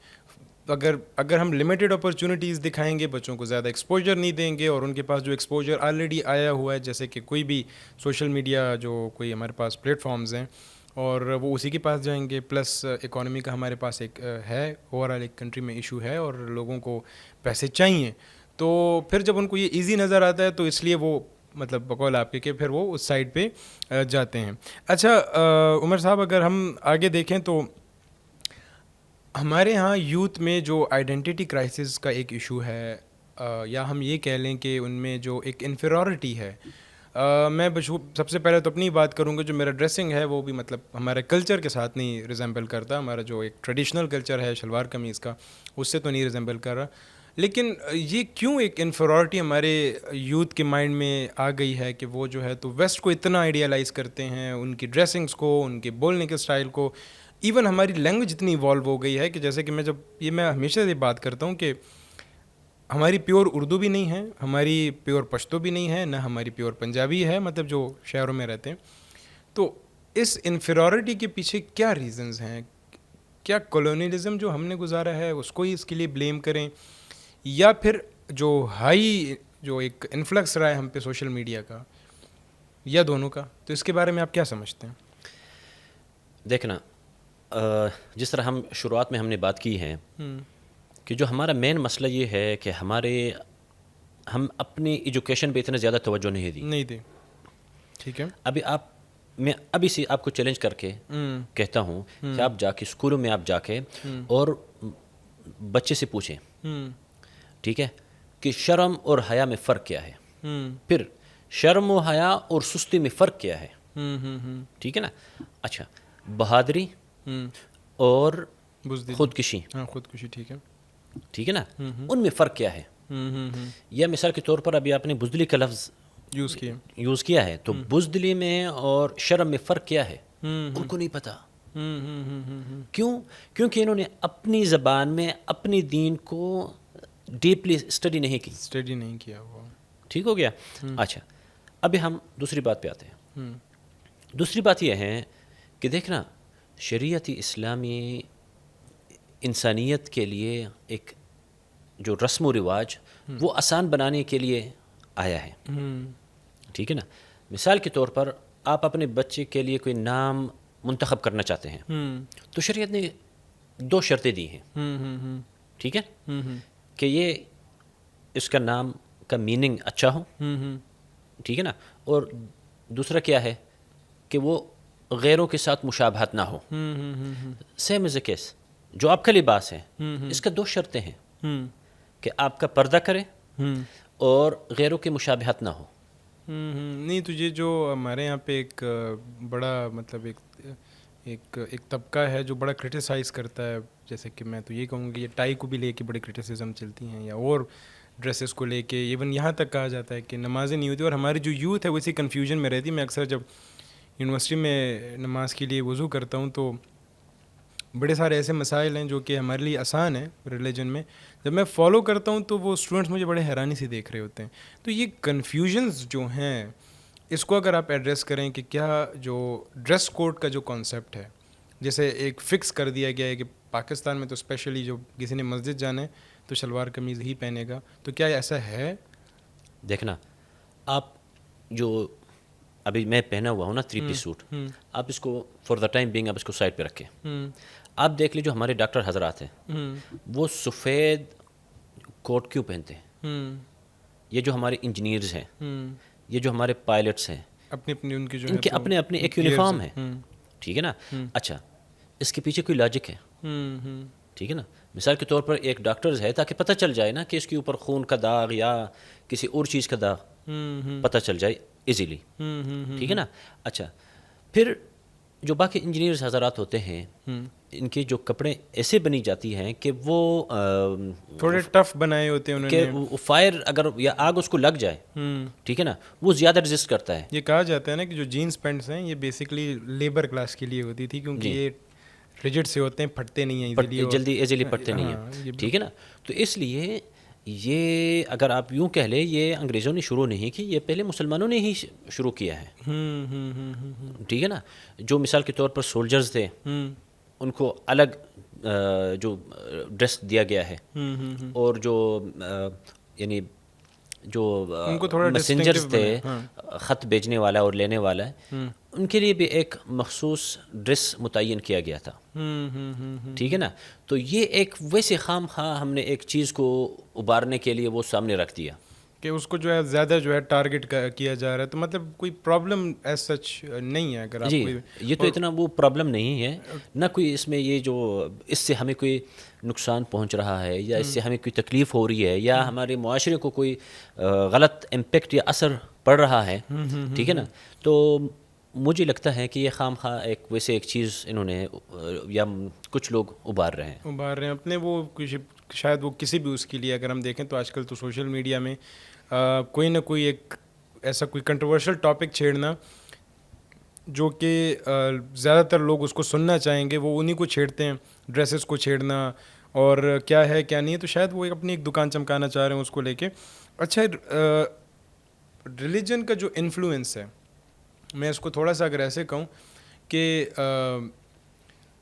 اگر ہم لمیٹڈ اپرچونیٹیز دکھائیں گے, بچوں کو زیادہ ایکسپوجر نہیں دیں گے, اور ان کے پاس جو ایکسپوجر آلریڈی آیا ہوا ہے, جیسے کہ کوئی بھی سوشل میڈیا جو کوئی ہمارے پاس پلیٹ فارمز ہیں, اور وہ اسی کے پاس جائیں گے, پلس اکانومی کا ہمارے پاس ایک ہے اوور آل ایک کنٹری میں ایشو ہے اور لوگوں کو پیسے چاہیے, تو پھر جب ان کو یہ ایزی نظر آتا ہے تو اس لیے وہ مطلب بقول آپ کے کہ پھر وہ اس سائڈ پہ جاتے ہیں. اچھا عمر صاحب, اگر ہم آگے دیکھیں تو ہمارے ہاں یوتھ میں جو آئیڈینٹی کرائسس کا ایک ایشو ہے, یا ہم یہ کہہ لیں کہ ان میں جو ایک انفیریورٹی ہے, میں سب سے پہلے تو اپنی بات کروں گا, جو میرا ڈریسنگ ہے وہ بھی مطلب ہمارے کلچر کے ساتھ نہیں ریزمبل کرتا. ہمارا جو ایک ٹریڈیشنل کلچر ہے شلوار قمیض کا, اس سے تو نہیں ریزمبل کر رہا. لیکن یہ کیوں ایک انفیریورٹی ہمارے یوتھ کے مائنڈ میں آ گئی ہے کہ وہ جو ہے تو ویسٹ کو اتنا آئیڈیالائز کرتے ہیں, ان کی ڈریسنگس کو, ان کے بولنے کے اسٹائل کو, ایون ہماری لینگویج اتنی ایوالو ہو گئی ہے کہ جیسے کہ میں ہمیشہ یہ بات کرتا ہوں کہ ہماری پیور اردو بھی نہیں ہے, ہماری پیور پشتو بھی نہیں ہے, نہ ہماری پیور پنجابی ہے, مطلب جو شہروں میں رہتے ہیں. تو اس انفیریورٹی کے پیچھے کیا ریزنز ہیں؟ کیا کولونیلزم جو ہم نے گزارا ہے اس کو ہی اس کے لیے بلیم کریں, یا پھر جو ایک انفلکس رہا ہے ہم پہ سوشل میڈیا کا, یا دونوں کا؟ تو اس کے بارے میں آپ کیا سمجھتے ہیں؟ دیکھنا, جس طرح ہم شروعات میں ہم نے بات کی ہے کہ جو ہمارا مین مسئلہ یہ ہے کہ ہم اپنی ایجوکیشن پہ اتنا زیادہ توجہ نہیں دی. ٹھیک ہے. میں ابھی سے آپ کو چیلنج کر کے کہتا ہوں کہ آپ جا کے اسکولوں میں آپ جا کے اور بچے سے پوچھیں, ٹھیک ہے, کہ شرم اور حیا میں فرق کیا ہے, پھر شرم و حیا اور سستی میں فرق کیا ہے, ٹھیک ہے نا. اچھا, بہادری اور خودکشی, خودکشی, ٹھیک ہے نا, ان میں فرق کیا ہے؟ یا مثال کے طور پر ابھی آپ نے بزدلی کا لفظ یوز کیا ہے, تو بزدلی میں اور شرم میں فرق کیا ہے ان کو نہیں پتا. کیونکہ انہوں نے اپنی زبان میں اپنی دین کو ڈیپلی اسٹڈی نہیں کیا. ٹھیک ہو گیا. اچھا, ابھی ہم دوسری بات پہ آتے ہیں. دوسری بات یہ ہے کہ دیکھنا, شریعت اسلامی انسانیت کے لیے ایک جو رسم و رواج وہ آسان بنانے کے لیے آیا ہے, ٹھیک ہے نا. مثال کے طور پر آپ اپنے بچے کے لیے کوئی نام منتخب کرنا چاہتے ہیں تو شریعت نے 2 شرطیں دی ہیں, ٹھیک ہے, کہ یہ اس کا نام کا میننگ اچھا ہو, ٹھیک ہے نا, اور دوسرا کیا ہے کہ وہ غیروں کے ساتھ مشابہت نہ ہو. سیم از اے کیس, جو آپ کا لباس ہے اس کا 2 شرطیں ہیں کہ آپ کا پردہ کرے اور غیروں کے مشابہت نہ ہو. نہیں تو یہ جو ہمارے یہاں پہ ایک بڑا مطلب ایک طبقہ ہے جو بڑا کرٹیسائز کرتا ہے, جیسے کہ میں تو یہ کہوں گا یہ ٹائی کو بھی لے کے بڑے کرٹیسزم چلتی ہیں, یا اور ڈریسز کو لے کے ایون یہاں تک کہا جاتا ہے کہ نمازیں نہیں ہوتی, اور ہماری جو یوتھ ہے وہ اسی کنفیوژن میں رہتی. میں اکثر جب یونیورسٹی میں نماز کے لیے وضو کرتا ہوں تو بڑے سارے ایسے مسائل ہیں جو کہ ہمارے لیے آسان ہیں ریلیجن میں, جب میں فالو کرتا ہوں تو وہ اسٹوڈنٹس مجھے بڑے حیرانی سے دیکھ رہے ہوتے ہیں. تو یہ کنفیوژنز جو ہیں اس کو اگر آپ ایڈریس کریں کہ کیا جو ڈریس کوڈ کا جو کانسیپٹ ہے, جیسے ایک فکس کر دیا گیا ہے کہ پاکستان میں تو اسپیشلی جو کسی نے مسجد جانا ہے تو شلوار قمیض ہی پہنے گا, تو کیا ایسا ہے؟ دیکھنا, آپ جو ابھی میں پہنا ہوا ہوں نا 3 پیس سوٹ, آپ اس کو فار دا ٹائم بینگ آپ اس کو سائڈ پہ رکھیں. آپ دیکھ لیجیے جو ہمارے ڈاکٹر حضرات ہیں وہ سفید کوٹ کیوں پہنتے ہیں؟ یہ جو ہمارے انجینئرز ہیں, یہ جو ہمارے پائلٹس ہیں, ان کے اپنے ایک یونیفارم ہے, ٹھیک ہے نا. اچھا, اس کے پیچھے کوئی لاجک ہے, ٹھیک ہے نا. مثال کے طور پر ایک ڈاکٹرز ہے تاکہ پتہ چل جائے نا کہ اس کے اوپر خون کا داغ یا کسی اور چیز کا داغ پتہ چل جائے ایزیلی, ٹھیک ہے نا. اچھا, پھر جو باقی انجینئرز حضرات ہوتے ہیں ان کے جو کپڑے ایسے بنی جاتی ہیں کہ وہ تھوڑے ٹف بنائے ہوتے ہیں انہوں نے, کہ فائر اگر یا آگ اس کو لگ جائے, ٹھیک ہے نا, وہ زیادہ ریزسٹ کرتا ہے. یہ کہا جاتا ہے نا کہ جو جینس پینٹس ہیں یہ بیسکلی لیبر کلاس کے لیے ہوتی تھی, کیونکہ یہ ریجڈ سے ہوتے ہیں, پھٹتے نہیں ہیں جلدی ایزیلی پھٹتے نہیں ہیں, ٹھیک ہے نا. تو اس لیے یہ اگر آپ یوں کہہ لیں یہ انگریزوں نے شروع نہیں کی, یہ پہلے مسلمانوں نے ہی شروع کیا ہے, ٹھیک ہے نا. جو مثال کے طور پر سولجرز تھے ان کو الگ جو ڈریس دیا گیا ہے, اور جو یعنی جو میسنجرز تھے, خط بھیجنے والا اور لینے والا ہے, ان کے لیے بھی ایک مخصوص ڈریس متعین کیا گیا تھا, ٹھیک ہے نا. تو یہ ایک ویسے خام خواہ ہم نے ایک چیز کو ابھارنے کے لیے وہ سامنے رکھ دیا کہ اس کو جو ہے زیادہ جو ہے ٹارگٹ کیا جا رہا ہے. تو مطلب کوئی پرابلم ایز سچ نہیں ہے اگر آپ جی, یہ تو اتنا وہ پرابلم نہیں ہے, نہ کوئی اس میں یہ جو اس سے ہمیں کوئی نقصان پہنچ رہا ہے یا اس سے ہمیں کوئی تکلیف ہو رہی ہے یا ہمارے معاشرے کو کوئی غلط امپیکٹ یا اثر پڑ رہا ہے, ٹھیک ہے نا. تو مجھے لگتا ہے کہ یہ خام خواہ ایک ویسے ایک چیز انہوں نے یا کچھ لوگ ابار رہے ہیں اپنے وہ شاید وہ کسی بھی اس کے لیے اگر ہم دیکھیں تو آج کل تو سوشل میڈیا میں کوئی نہ کوئی ایک ایسا کوئی کنٹروورشل ٹاپک چھیڑنا جو کہ زیادہ تر لوگ اس کو سننا چاہیں گے وہ انہیں کو چھیڑتے ہیں، ڈریسز کو چھیڑنا اور کیا ہے کیا نہیں ہے، تو شاید وہ اپنی ایک دکان چمکانا چاہ رہے ہیں اس کو لے کے. اچھا، ریلیجن کا جو انفلوئنس ہے، میں اس کو تھوڑا سا اگر ایسے کہوں کہ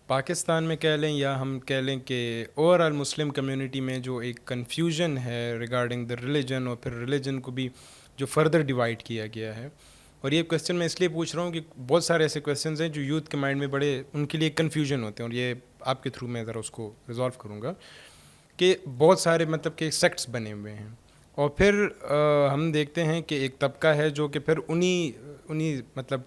پاکستان میں کہہ لیں یا ہم کہہ لیں کہ اوور آل مسلم کمیونٹی میں جو ایک کنفیوژن ہے ریگارڈنگ دا ریلیجن، اور پھر ریلیجن کو بھی جو فردر ڈیوائڈ کیا گیا ہے. اور یہ کویسچن میں اس لیے پوچھ رہا ہوں کہ بہت سارے ایسے کویسچنز ہیں جو یوتھ کے مائنڈ میں بڑے ان کے لیے کنفیوژن ہوتے ہیں، اور یہ آپ کے تھرو میں ذرا اس کو ریزالو کروں گا کہ بہت سارے مطلب کہ سیکٹس بنے ہوئے ہیں، اور پھر ہم دیکھتے ہیں کہ ایک طبقہ ہے جو کہ پھر انہی مطلب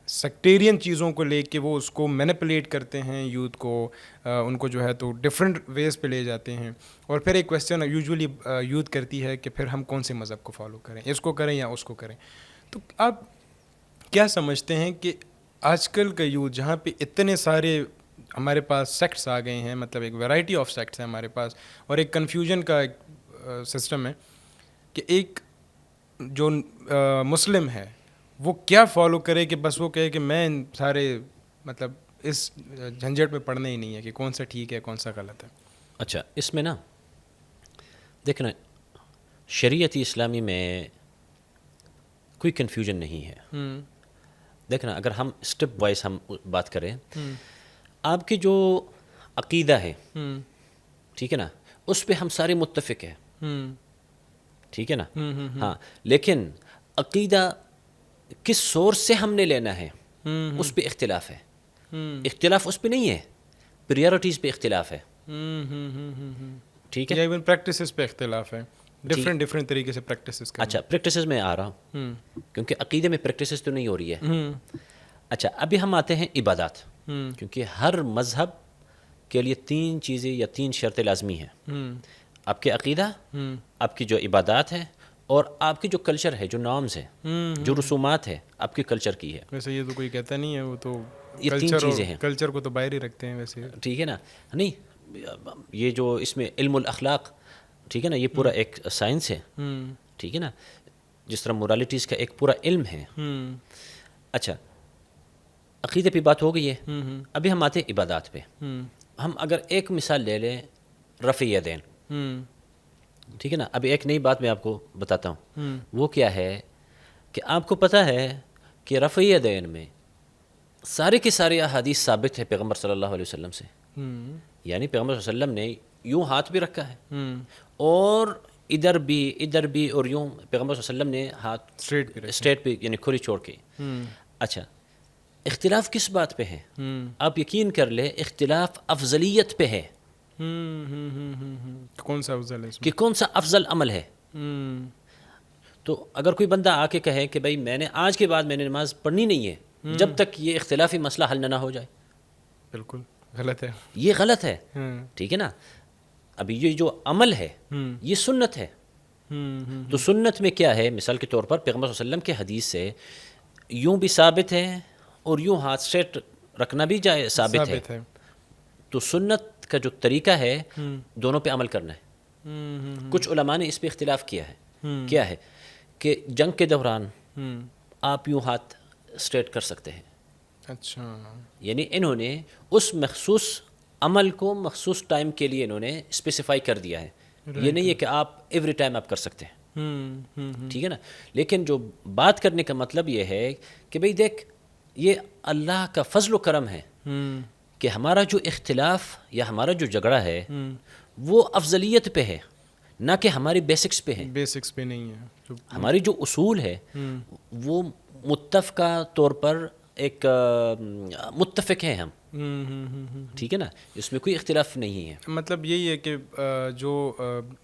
سیکٹیرین چیزوں کو لے کے وہ اس کو مینیپولیٹ کرتے ہیں یوتھ کو، ان کو جو ہے تو ڈفرینٹ ویز پہ لے جاتے ہیں. اور پھر ایک کویسچن یوزولی یوتھ کرتی ہے کہ پھر ہم کون سے مذہب کو فالو کریں، اس کو کریں یا اس کو کریں. تو آپ کیا سمجھتے ہیں کہ آج کل کا یوتھ جہاں پہ اتنے سارے ہمارے پاس سیکٹس آ گئے ہیں، مطلب ایک ویرائٹی آف سیکٹس ہیں ہمارے پاس، اور ایک کنفیوژن کا ایک سسٹم ہے کہ ایک جو مسلم ہے وہ کیا فالو کرے کہ بس وہ کہے کہ میں ان سارے مطلب اس جھنجھٹ میں پڑنا ہی نہیں ہے کہ کون سا ٹھیک ہے کون سا غلط ہے. اچھا، اس میں نا دیکھنا شریعت اسلامی میں کوئی کنفیوژن نہیں ہے. دیکھنا اگر ہم اسٹیپ وائز ہم بات کریں، آپ کی جو عقیدہ ہے ٹھیک ہے نا، اس پہ ہم سارے متفق ہیں، ٹھیک ہے نا. ہاں، لیکن عقیدہ کس سورس سے ہم نے لینا ہے اس پہ اختلاف ہے. اختلاف اس پہ نہیں ہے، پریورٹیز پہ اختلاف ہے. ٹھیک ہے، یا ایون پریکٹسز پہ اختلاف ہے، ڈفرینٹ طریقے سے پریکٹسز کرنا. اچھا، پریکٹسز میں آ رہا ہوں کیونکہ عقیدے میں پریکٹسز تو نہیں ہو رہی ہے. اچھا، ابھی ہم آتے ہیں عبادات، کیونکہ ہر مذہب کے لیے 3 چیزیں یا 3 شرطیں لازمی ہیں. آپ کے عقیدہ، آپ کی جو عبادات ہے، اور آپ کی جو کلچر ہے، جو نارمز ہے، جو رسومات ہے آپ کے کلچر کی ہے. ویسے یہ تو کوئی کہتا نہیں ہے، وہ تو یہ 3 چیزیں ہیں. کلچر کو تو باہر ہی رکھتے ہیں ویسے، ٹھیک ہے نا. نہیں، یہ جو اس میں علم الاخلاق، ٹھیک ہے نا، یہ پورا ایک سائنس ہے، ٹھیک ہے نا، جس طرح مورالٹیز کا ایک پورا علم ہے. اچھا، عقیدے پہ بات ہو گئی ہے. ابھی ہم آتے ہیں عبادات پہ. ہم اگر ایک مثال لے لیں، رفع یدین، ٹھیک ہے نا. ابھی ایک نئی بات میں آپ کو بتاتا ہوں، وہ کیا ہے کہ آپ کو پتہ ہے کہ رفع یدین میں سارے کے سارے احادیث ثابت ہے پیغمبر صلی اللہ علیہ وسلم سے. یعنی پیغمبر صلی اللہ علیہ وسلم نے یوں ہاتھ بھی رکھا ہے، اور ادھر بھی اور یوں پیغمبر صلی اللہ علیہ وسلم نے ہاتھ اسٹریٹ پہ یعنی کھلی چھوڑ کے. اچھا، اختلاف کس بات پہ ہے؟ آپ یقین کر لیں اختلاف افضلیت پہ ہے. کون سا افضل ہے کہ کون سا افضل عمل ہے. تو اگر کوئی بندہ آ کے کہے کہ بھائی میں نے آج کے بعد میں نے نماز پڑھنی نہیں ہے جب تک یہ اختلافی مسئلہ حل نہ ہو جائے، بالکل غلط ہے، یہ غلط ہے. ٹھیک ہے نا. ابھی یہ جو عمل ہے یہ سنت ہے. تو سنت میں کیا ہے؟ مثال کے طور پر پیغمبر صلی اللہ علیہ وسلم کے حدیث سے یوں بھی ثابت ہے اور یوں ہاتھ سیٹ رکھنا بھی جائے ثابت ہے. تو سنت کا جو طریقہ ہے دونوں پہ عمل کرنا ہے. کچھ علماء نے اس پہ اختلاف کیا ہے. کیا ہے کہ جنگ کے دوران آپ یوں ہاتھ اسٹریٹ کر سکتے ہیں. اچھا، یعنی انہوں نے اس مخصوص عمل کو مخصوص ٹائم کے لیے انہوں نے اسپیسیفائی کر دیا ہے. یہ نہیں ہے کہ آپ ایوری ٹائم آپ کر سکتے ہیں. ٹھیک ہے نا. لیکن جو بات کرنے کا مطلب یہ ہے کہ بھئی دیکھ، یہ اللہ کا فضل و کرم ہے کہ ہمارا جو اختلاف یا ہمارا جو جھگڑا ہے وہ افضلیت پہ ہے، نہ کہ ہماری بیسکس پہ ہے. بیسکس پہ نہیں ہے. ہماری جو اصول ہے وہ متفقہ طور پر ایک متفق ہیں ہم. ٹھیک ہے نا. اس میں کوئی اختلاف نہیں ہے. مطلب یہی ہے کہ جو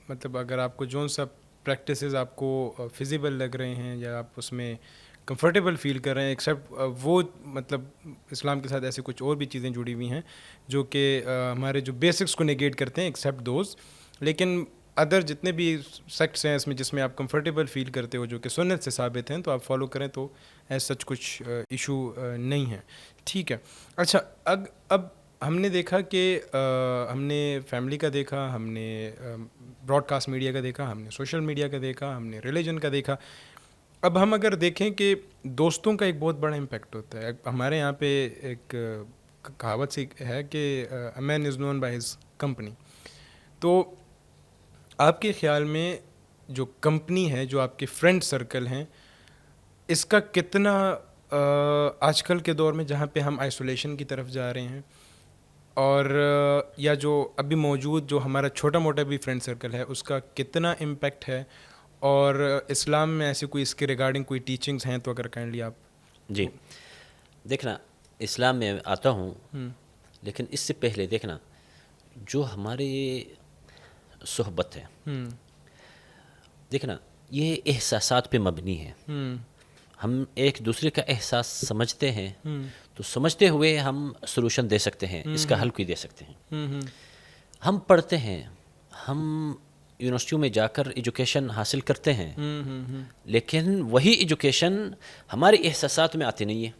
مطلب اگر آپ کو جو سب پریکٹسز آپ کو فیزیبل لگ رہے ہیں یا آپ اس میں کمفرٹیبل فیل کر رہے ہیں، ایکسیپٹ وہ مطلب اسلام کے ساتھ ایسے کچھ اور بھی چیزیں جڑی ہوئی ہیں جو کہ ہمارے جو بیسکس کو نگیٹ کرتے ہیں، ایکسیپٹ دوز. لیکن ادر جتنے بھی سیکٹس ہیں اس میں جس میں آپ کمفرٹیبل فیل کرتے ہو جو کہ سنت سے ثابت ہیں تو آپ فالو کریں تو ایز سچ کچھ ایشو نہیں ہے. ٹھیک ہے. اچھا اب ہم نے دیکھا کہ ہم نے فیملی کا دیکھا, ہم نے براڈ کاسٹ میڈیا کا دیکھا, ہم نے سوشل میڈیا کا دیکھا, ہم نے ریلیجن کا دیکھا. اب ہم اگر دیکھیں کہ دوستوں کا ایک بہت بڑا امپیکٹ ہوتا ہے. ہمارے یہاں پہ ایک کہاوت سی ہے کہ اے مین از نون بائی ہز کمپنی. تو آپ کے خیال میں جو کمپنی ہے, جو آپ کے فرینڈ سرکل ہیں, اس کا کتنا آج کل کے دور میں جہاں پہ ہم آئسولیشن کی طرف جا رہے ہیں, اور یا جو ابھی موجود جو ہمارا چھوٹا موٹا بھی فرینڈ سرکل ہے, اس کا کتنا امپیکٹ ہے, اور اسلام میں ایسے کوئی اس کے ریگارڈنگ کوئی ٹیچنگز ہیں تو اگر کائنڈلی آپ. جی دیکھنا, اسلام میں آتا ہوں, لیکن اس سے پہلے دیکھنا جو ہماری صحبت ہے, دیکھنا یہ احساسات پہ مبنی ہے. ہم ایک دوسرے کا احساس سمجھتے ہیں تو سمجھتے ہوئے ہم سلوشن دے سکتے ہیں, اس کا حل کوئی دے سکتے ہیں. ہم پڑھتے ہیں, ہم یونیورسٹیوں میں جا کر ایجوکیشن حاصل کرتے ہیں, لیکن وہی ایجوکیشن ہمارے احساسات میں آتی نہیں ہے.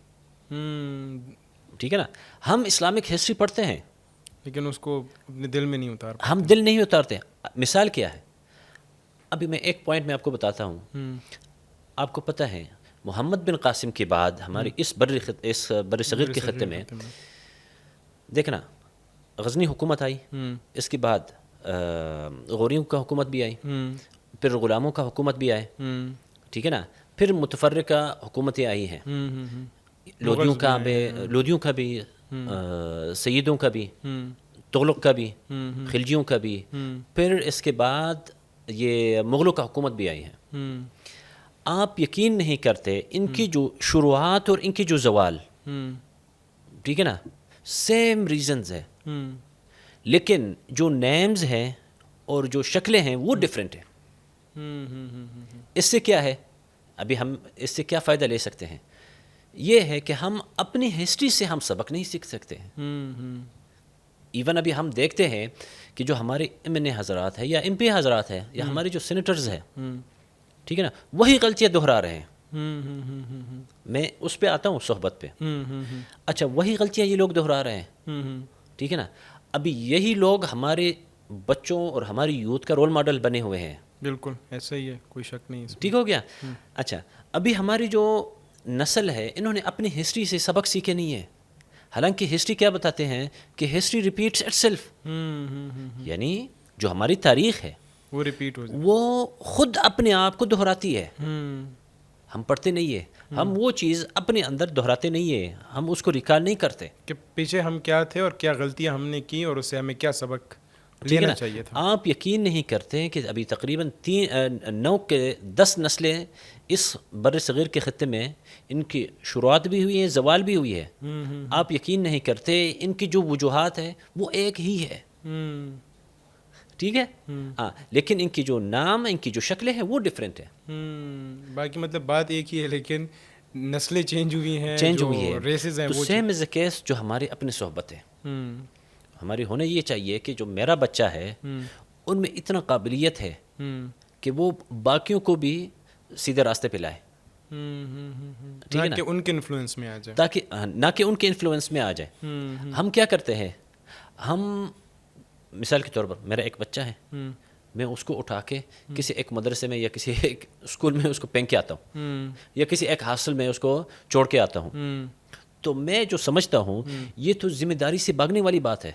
ٹھیک ہے نا. ہم اسلامک ہسٹری پڑھتے ہیں لیکن اس کو اپنے دل میں نہیں اتار پاتے. ہم دل نہیں اتارتے. مثال کیا ہے, ابھی میں ایک پوائنٹ میں آپ کو بتاتا ہوں. آپ کو پتہ ہے محمد بن قاسم کے بعد ہماری اس بر صغیر کے خطے میں دیکھنا غزنی حکومت آئی, اس کے بعد غوریوں کا حکومت بھی آئی, پھر غلاموں کا حکومت بھی آئے. ٹھیک ہے نا. پھر متفرقہ حکومتیں آئی ہیں, لودیوں کا بھی, سیدوں کا بھی, تغلق کا بھی, خلجیوں کا بھی, پھر اس کے بعد یہ مغلوں کا حکومت بھی آئی ہے. آپ یقین نہیں کرتے ان کی جو شروعات اور ان کی جو زوال, ٹھیک ہے نا, سیم ریزنز ہے, لیکن جو نیمز ہیں اور جو شکلیں ہیں وہ ڈیفرنٹ ہیں. اس سے کیا ہے, ابھی ہم اس سے کیا فائدہ لے سکتے ہیں, یہ ہے کہ ہم اپنی ہسٹری سے ہم سبق نہیں سیکھ سکتے ہیں. ایون ابھی ہم دیکھتے ہیں کہ جو ہمارے MNA حضرات ہیں یا MP حضرات ہیں یا ہمارے جو سینیٹرز ہیں, ٹھیک ہے نا, وہی غلطیاں دہرا رہے ہیں. میں اس پہ آتا ہوں صحبت پہ. اچھا, وہی غلطیاں یہ لوگ دہرا رہے ہیں, ٹھیک ہے نا. ابھی یہی لوگ ہمارے بچوں اور ہماری یوتھ کا رول ماڈل بنے ہوئے ہیں. بالکل ایسا ہی ہے, کوئی شک نہیں. ٹھیک ہو گیا. اچھا, ابھی ہماری جو نسل ہے انہوں نے اپنی ہسٹری سے سبق سیکھے نہیں ہے. حالانکہ ہسٹری کیا بتاتے ہیں کہ ہسٹری ریپیٹس اٹ سیلف, یعنی جو ہماری تاریخ ہے وہ ریپیٹ ہو جائے, وہ خود اپنے آپ کو دہراتی ہے. ہم پڑھتے نہیں ہیں, ہم وہ چیز اپنے اندر دہراتے نہیں ہیں, ہم اس کو ریکال نہیں کرتے کہ پیچھے ہم کیا تھے اور کیا غلطیاں ہم نے کی اور اس سے ہمیں کیا سبق لینا چاہیے تھا. آپ یقین نہیں کرتے کہ ابھی تقریباً 9 کے 10 نسلیں اس بر صغیر کے خطے میں ان کی شروعات بھی ہوئی ہیں, زوال بھی ہوئی ہے. آپ یقین نہیں کرتے ان کی جو وجوہات ہے وہ ایک ہی ہے. ٹھیک ہے. ہاں, لیکن ان کی جو نام, ان کی جو شکلیں ہیں وہ ڈفرینٹ ہے. باقی مطلب بات ایک ہی ہے, لیکن نسلیں چینج ہوئی ہیں, چینج ہوئی ہے. ریسز ہیں تو وہ سیم از اے کیس جو ہمارے اپنے صحبت ہے. ہماری ہونا یہ چاہیے کہ جو میرا بچہ ہے ان میں اتنا قابلیت ہے کہ وہ باقیوں کو بھی سیدھے راستے پہ لائے, نہ کہ ان کے انفلوئنس میں آ جائے, تاکہ نہ کہ ان کے انفلوئنس میں آ جائے. ہم کیا کرتے ہیں, ہم مثال کے طور پر میرا ایک بچہ ہے, میں اس کو اٹھا کے کسی ایک مدرسے میں یا کسی ایک اسکول میں اس کو پھینک کے آتا ہوں, یا کسی ایک ہاسٹل میں اس کو چھوڑ کے آتا ہوں. تو میں جو سمجھتا ہوں یہ تو ذمہ داری سے بھاگنے والی بات ہے,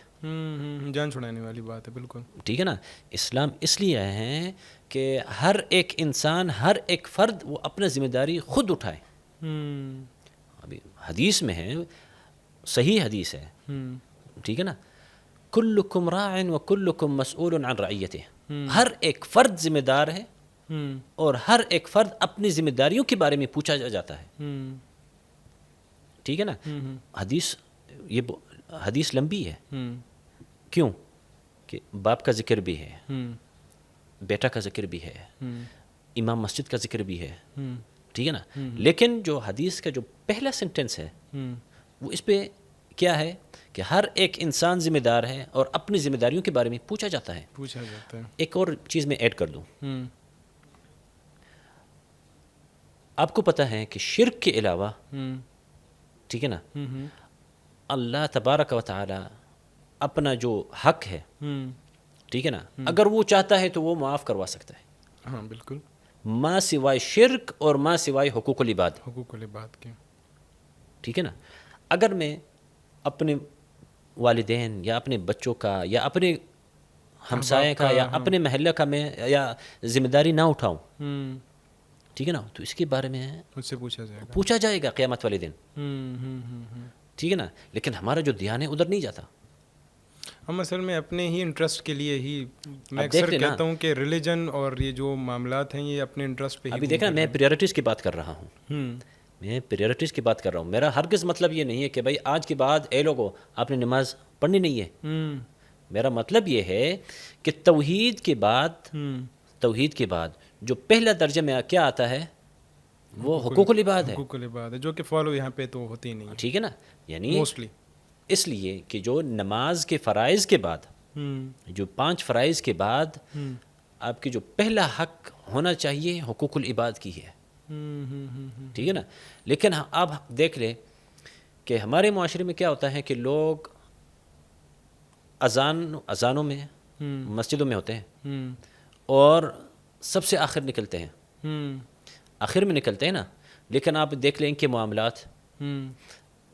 جان چھڑانے والی بات ہے. بالکل ٹھیک ہے نا. اسلام اس لیے آئے ہیں کہ ہر ایک انسان, ہر ایک فرد وہ اپنا ذمہ داری خود اٹھائے. ابھی حدیث میں ہے, صحیح حدیث ہے, ٹھیک ہے نا, کلکم راع وکلکم مسئول عن رعیتہ. ہر ایک فرد ذمہ دار ہے اور ہر ایک فرد اپنی ذمہ داریوں کے بارے میں پوچھا جاتا ہے. ٹھیک ہے نا. حدیث لمبی ہے. کیوں کہ باپ کا ذکر بھی ہے, بیٹا کا ذکر بھی ہے, امام مسجد کا ذکر بھی ہے, ٹھیک ہے نا. لیکن جو حدیث کا جو پہلا سینٹنس ہے وہ اس پہ کیا ہے کہ ہر ایک انسان ذمہ دار ہے اور اپنی ذمہ داریوں کے بارے میں پوچھا جاتا ہے. ایک اور چیز میں ایڈ کر دوں. آپ کو پتہ ہے کہ شرک کے علاوہ ٹھیک ہے نا اللہ تبارک و تعالی اپنا جو حق ہے ٹھیک ہے نا اگر وہ چاہتا ہے تو وہ معاف کروا سکتا ہے. ہاں بالکل. ماں سوائے شرک اور ماں سوائے حقوق العباد. حقوق العباد کے. ٹھیک ہے نا. اگر میں اپنے والدین یا اپنے بچوں کا یا اپنے ہمسائے کا یا اپنے محلہ کا میں یا ذمہ داری نہ اٹھاؤں ٹھیک ہے نا تو اس کے بارے میں مجھ سے پوچھا جائے گا قیامت والے دن. ٹھیک ہے نا. لیکن ہمارا جو دھیان ہے ادھر نہیں جاتا. ہم اصل میں اپنے ہی انٹرسٹ کے لیے ہی میں اکثر کہتا ہوں کہ ریلیجن اور یہ جو معاملات ہیں یہ اپنے انٹرسٹ پہ ہی. ابھی دیکھنا میں پریورٹیز کی بات کر رہا ہوں. میں پریورٹیز کی بات کر رہا ہوں. میرا ہرگز مطلب یہ نہیں ہے کہ بھائی آج کے بعد اے لوگوں آپ نے نماز پڑھنی نہیں ہے. میرا مطلب یہ ہے کہ توحید کے بعد جو پہلا درجہ میں کیا آتا ہے وہ حقوق العباد ہے. حقوق العباد ہے جو کہ فالو یہاں پہ تو ہوتی نہیں. ٹھیک ہے نا. یعنی موسٹلی اس لیے کہ جو نماز کے فرائض کے بعد جو 5 فرائض کے بعد آپ کی جو پہلا حق ہونا چاہیے حقوق العباد کی ہے. ٹھیک ہے نا. لیکن اب دیکھ لیں کہ ہمارے معاشرے میں کیا ہوتا ہے کہ لوگ اذانوں میں مسجدوں میں ہوتے ہیں اور سب سے آخر نکلتے ہیں. آخر میں نکلتے ہیں نا. لیکن آپ دیکھ لیں ان کے معاملات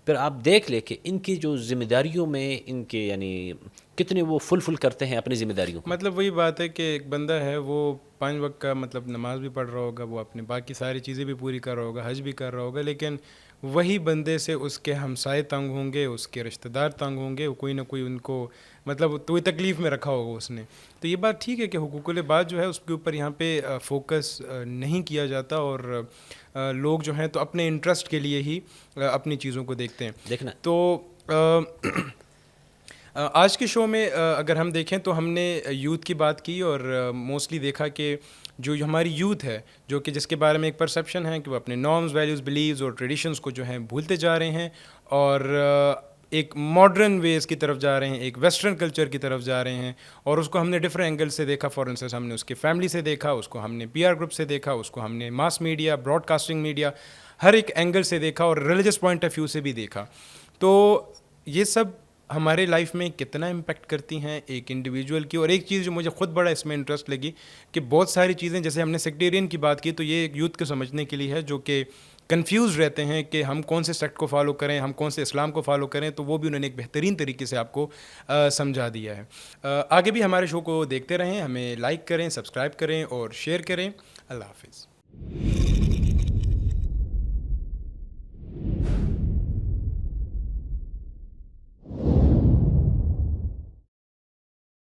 پھر آپ دیکھ لیں کہ ان کی جو ذمہ داریوں میں ان کے یعنی کتنے وہ فل کرتے ہیں اپنی ذمہ داریوں کو. مطلب وہی بات ہے کہ ایک بندہ ہے وہ 5 وقت کا مطلب نماز بھی پڑھ رہا ہوگا, وہ اپنے باقی ساری چیزیں بھی پوری کر رہا ہوگا, حج بھی کر رہا ہوگا, لیکن وہی بندے سے اس کے ہمسائے تنگ ہوں گے, اس کے رشتہ دار تنگ ہوں گے, وہ کوئی نہ کوئی ان کو مطلب کوئی تکلیف میں رکھا ہوگا اس نے. تو یہ بات ٹھیک ہے کہ حقوق العباد جو ہے اس کے اوپر یہاں پہ فوکس نہیں کیا جاتا اور لوگ جو ہیں تو اپنے انٹرسٹ کے لیے ہی اپنی چیزوں کو دیکھتے ہیں. دیکھنا تو آج کے شو میں اگر ہم دیکھیں تو ہم نے یوتھ کی بات کی اور موسٹلی دیکھا کہ جو ہماری یوتھ ہے جو کہ جس کے بارے میں ایک پرسیپشن ہے کہ وہ اپنے نارمز, ویلیوز, بلیوز اور ٹریڈیشنز کو جو ہیں بھولتے جا رہے ہیں اور ایک ماڈرن ویز کی طرف جا رہے ہیں, ایک ویسٹرن کلچر کی طرف جا رہے ہیں. اور اس کو ہم نے ڈفرینٹ اینگل سے دیکھا. فار انسٹنس ہم نے اس کے فیملی سے دیکھا, اس کو ہم نے PR گروپ سے دیکھا, اس کو ہم نے mass media, broadcasting media, ہر ایک اینگل سے دیکھا اور ریلیجس پوائنٹ آف ویو سے بھی دیکھا. تو یہ سب ہمارے لائف میں کتنا امپیکٹ کرتی ہیں ایک انڈیویجول کی. اور ایک چیز جو مجھے خود بڑا اس میں انٹرسٹ لگی کہ بہت ساری چیزیں جیسے ہم نے سیکٹیرین کی بات کی تو یہ ایک یوتھ کو سمجھنے کے لیے ہے جو کہ کنفیوز رہتے ہیں کہ ہم کون سے سیکٹ کو فالو کریں, ہم کون سے اسلام کو فالو کریں. تو وہ بھی انہوں نے ایک بہترین طریقے سے آپ کو سمجھا دیا ہے. آگے بھی ہمارے شو کو دیکھتے رہیں, ہمیں لائک کریں, سبسکرائب کریں اور شیئر کریں. اللہ حافظ.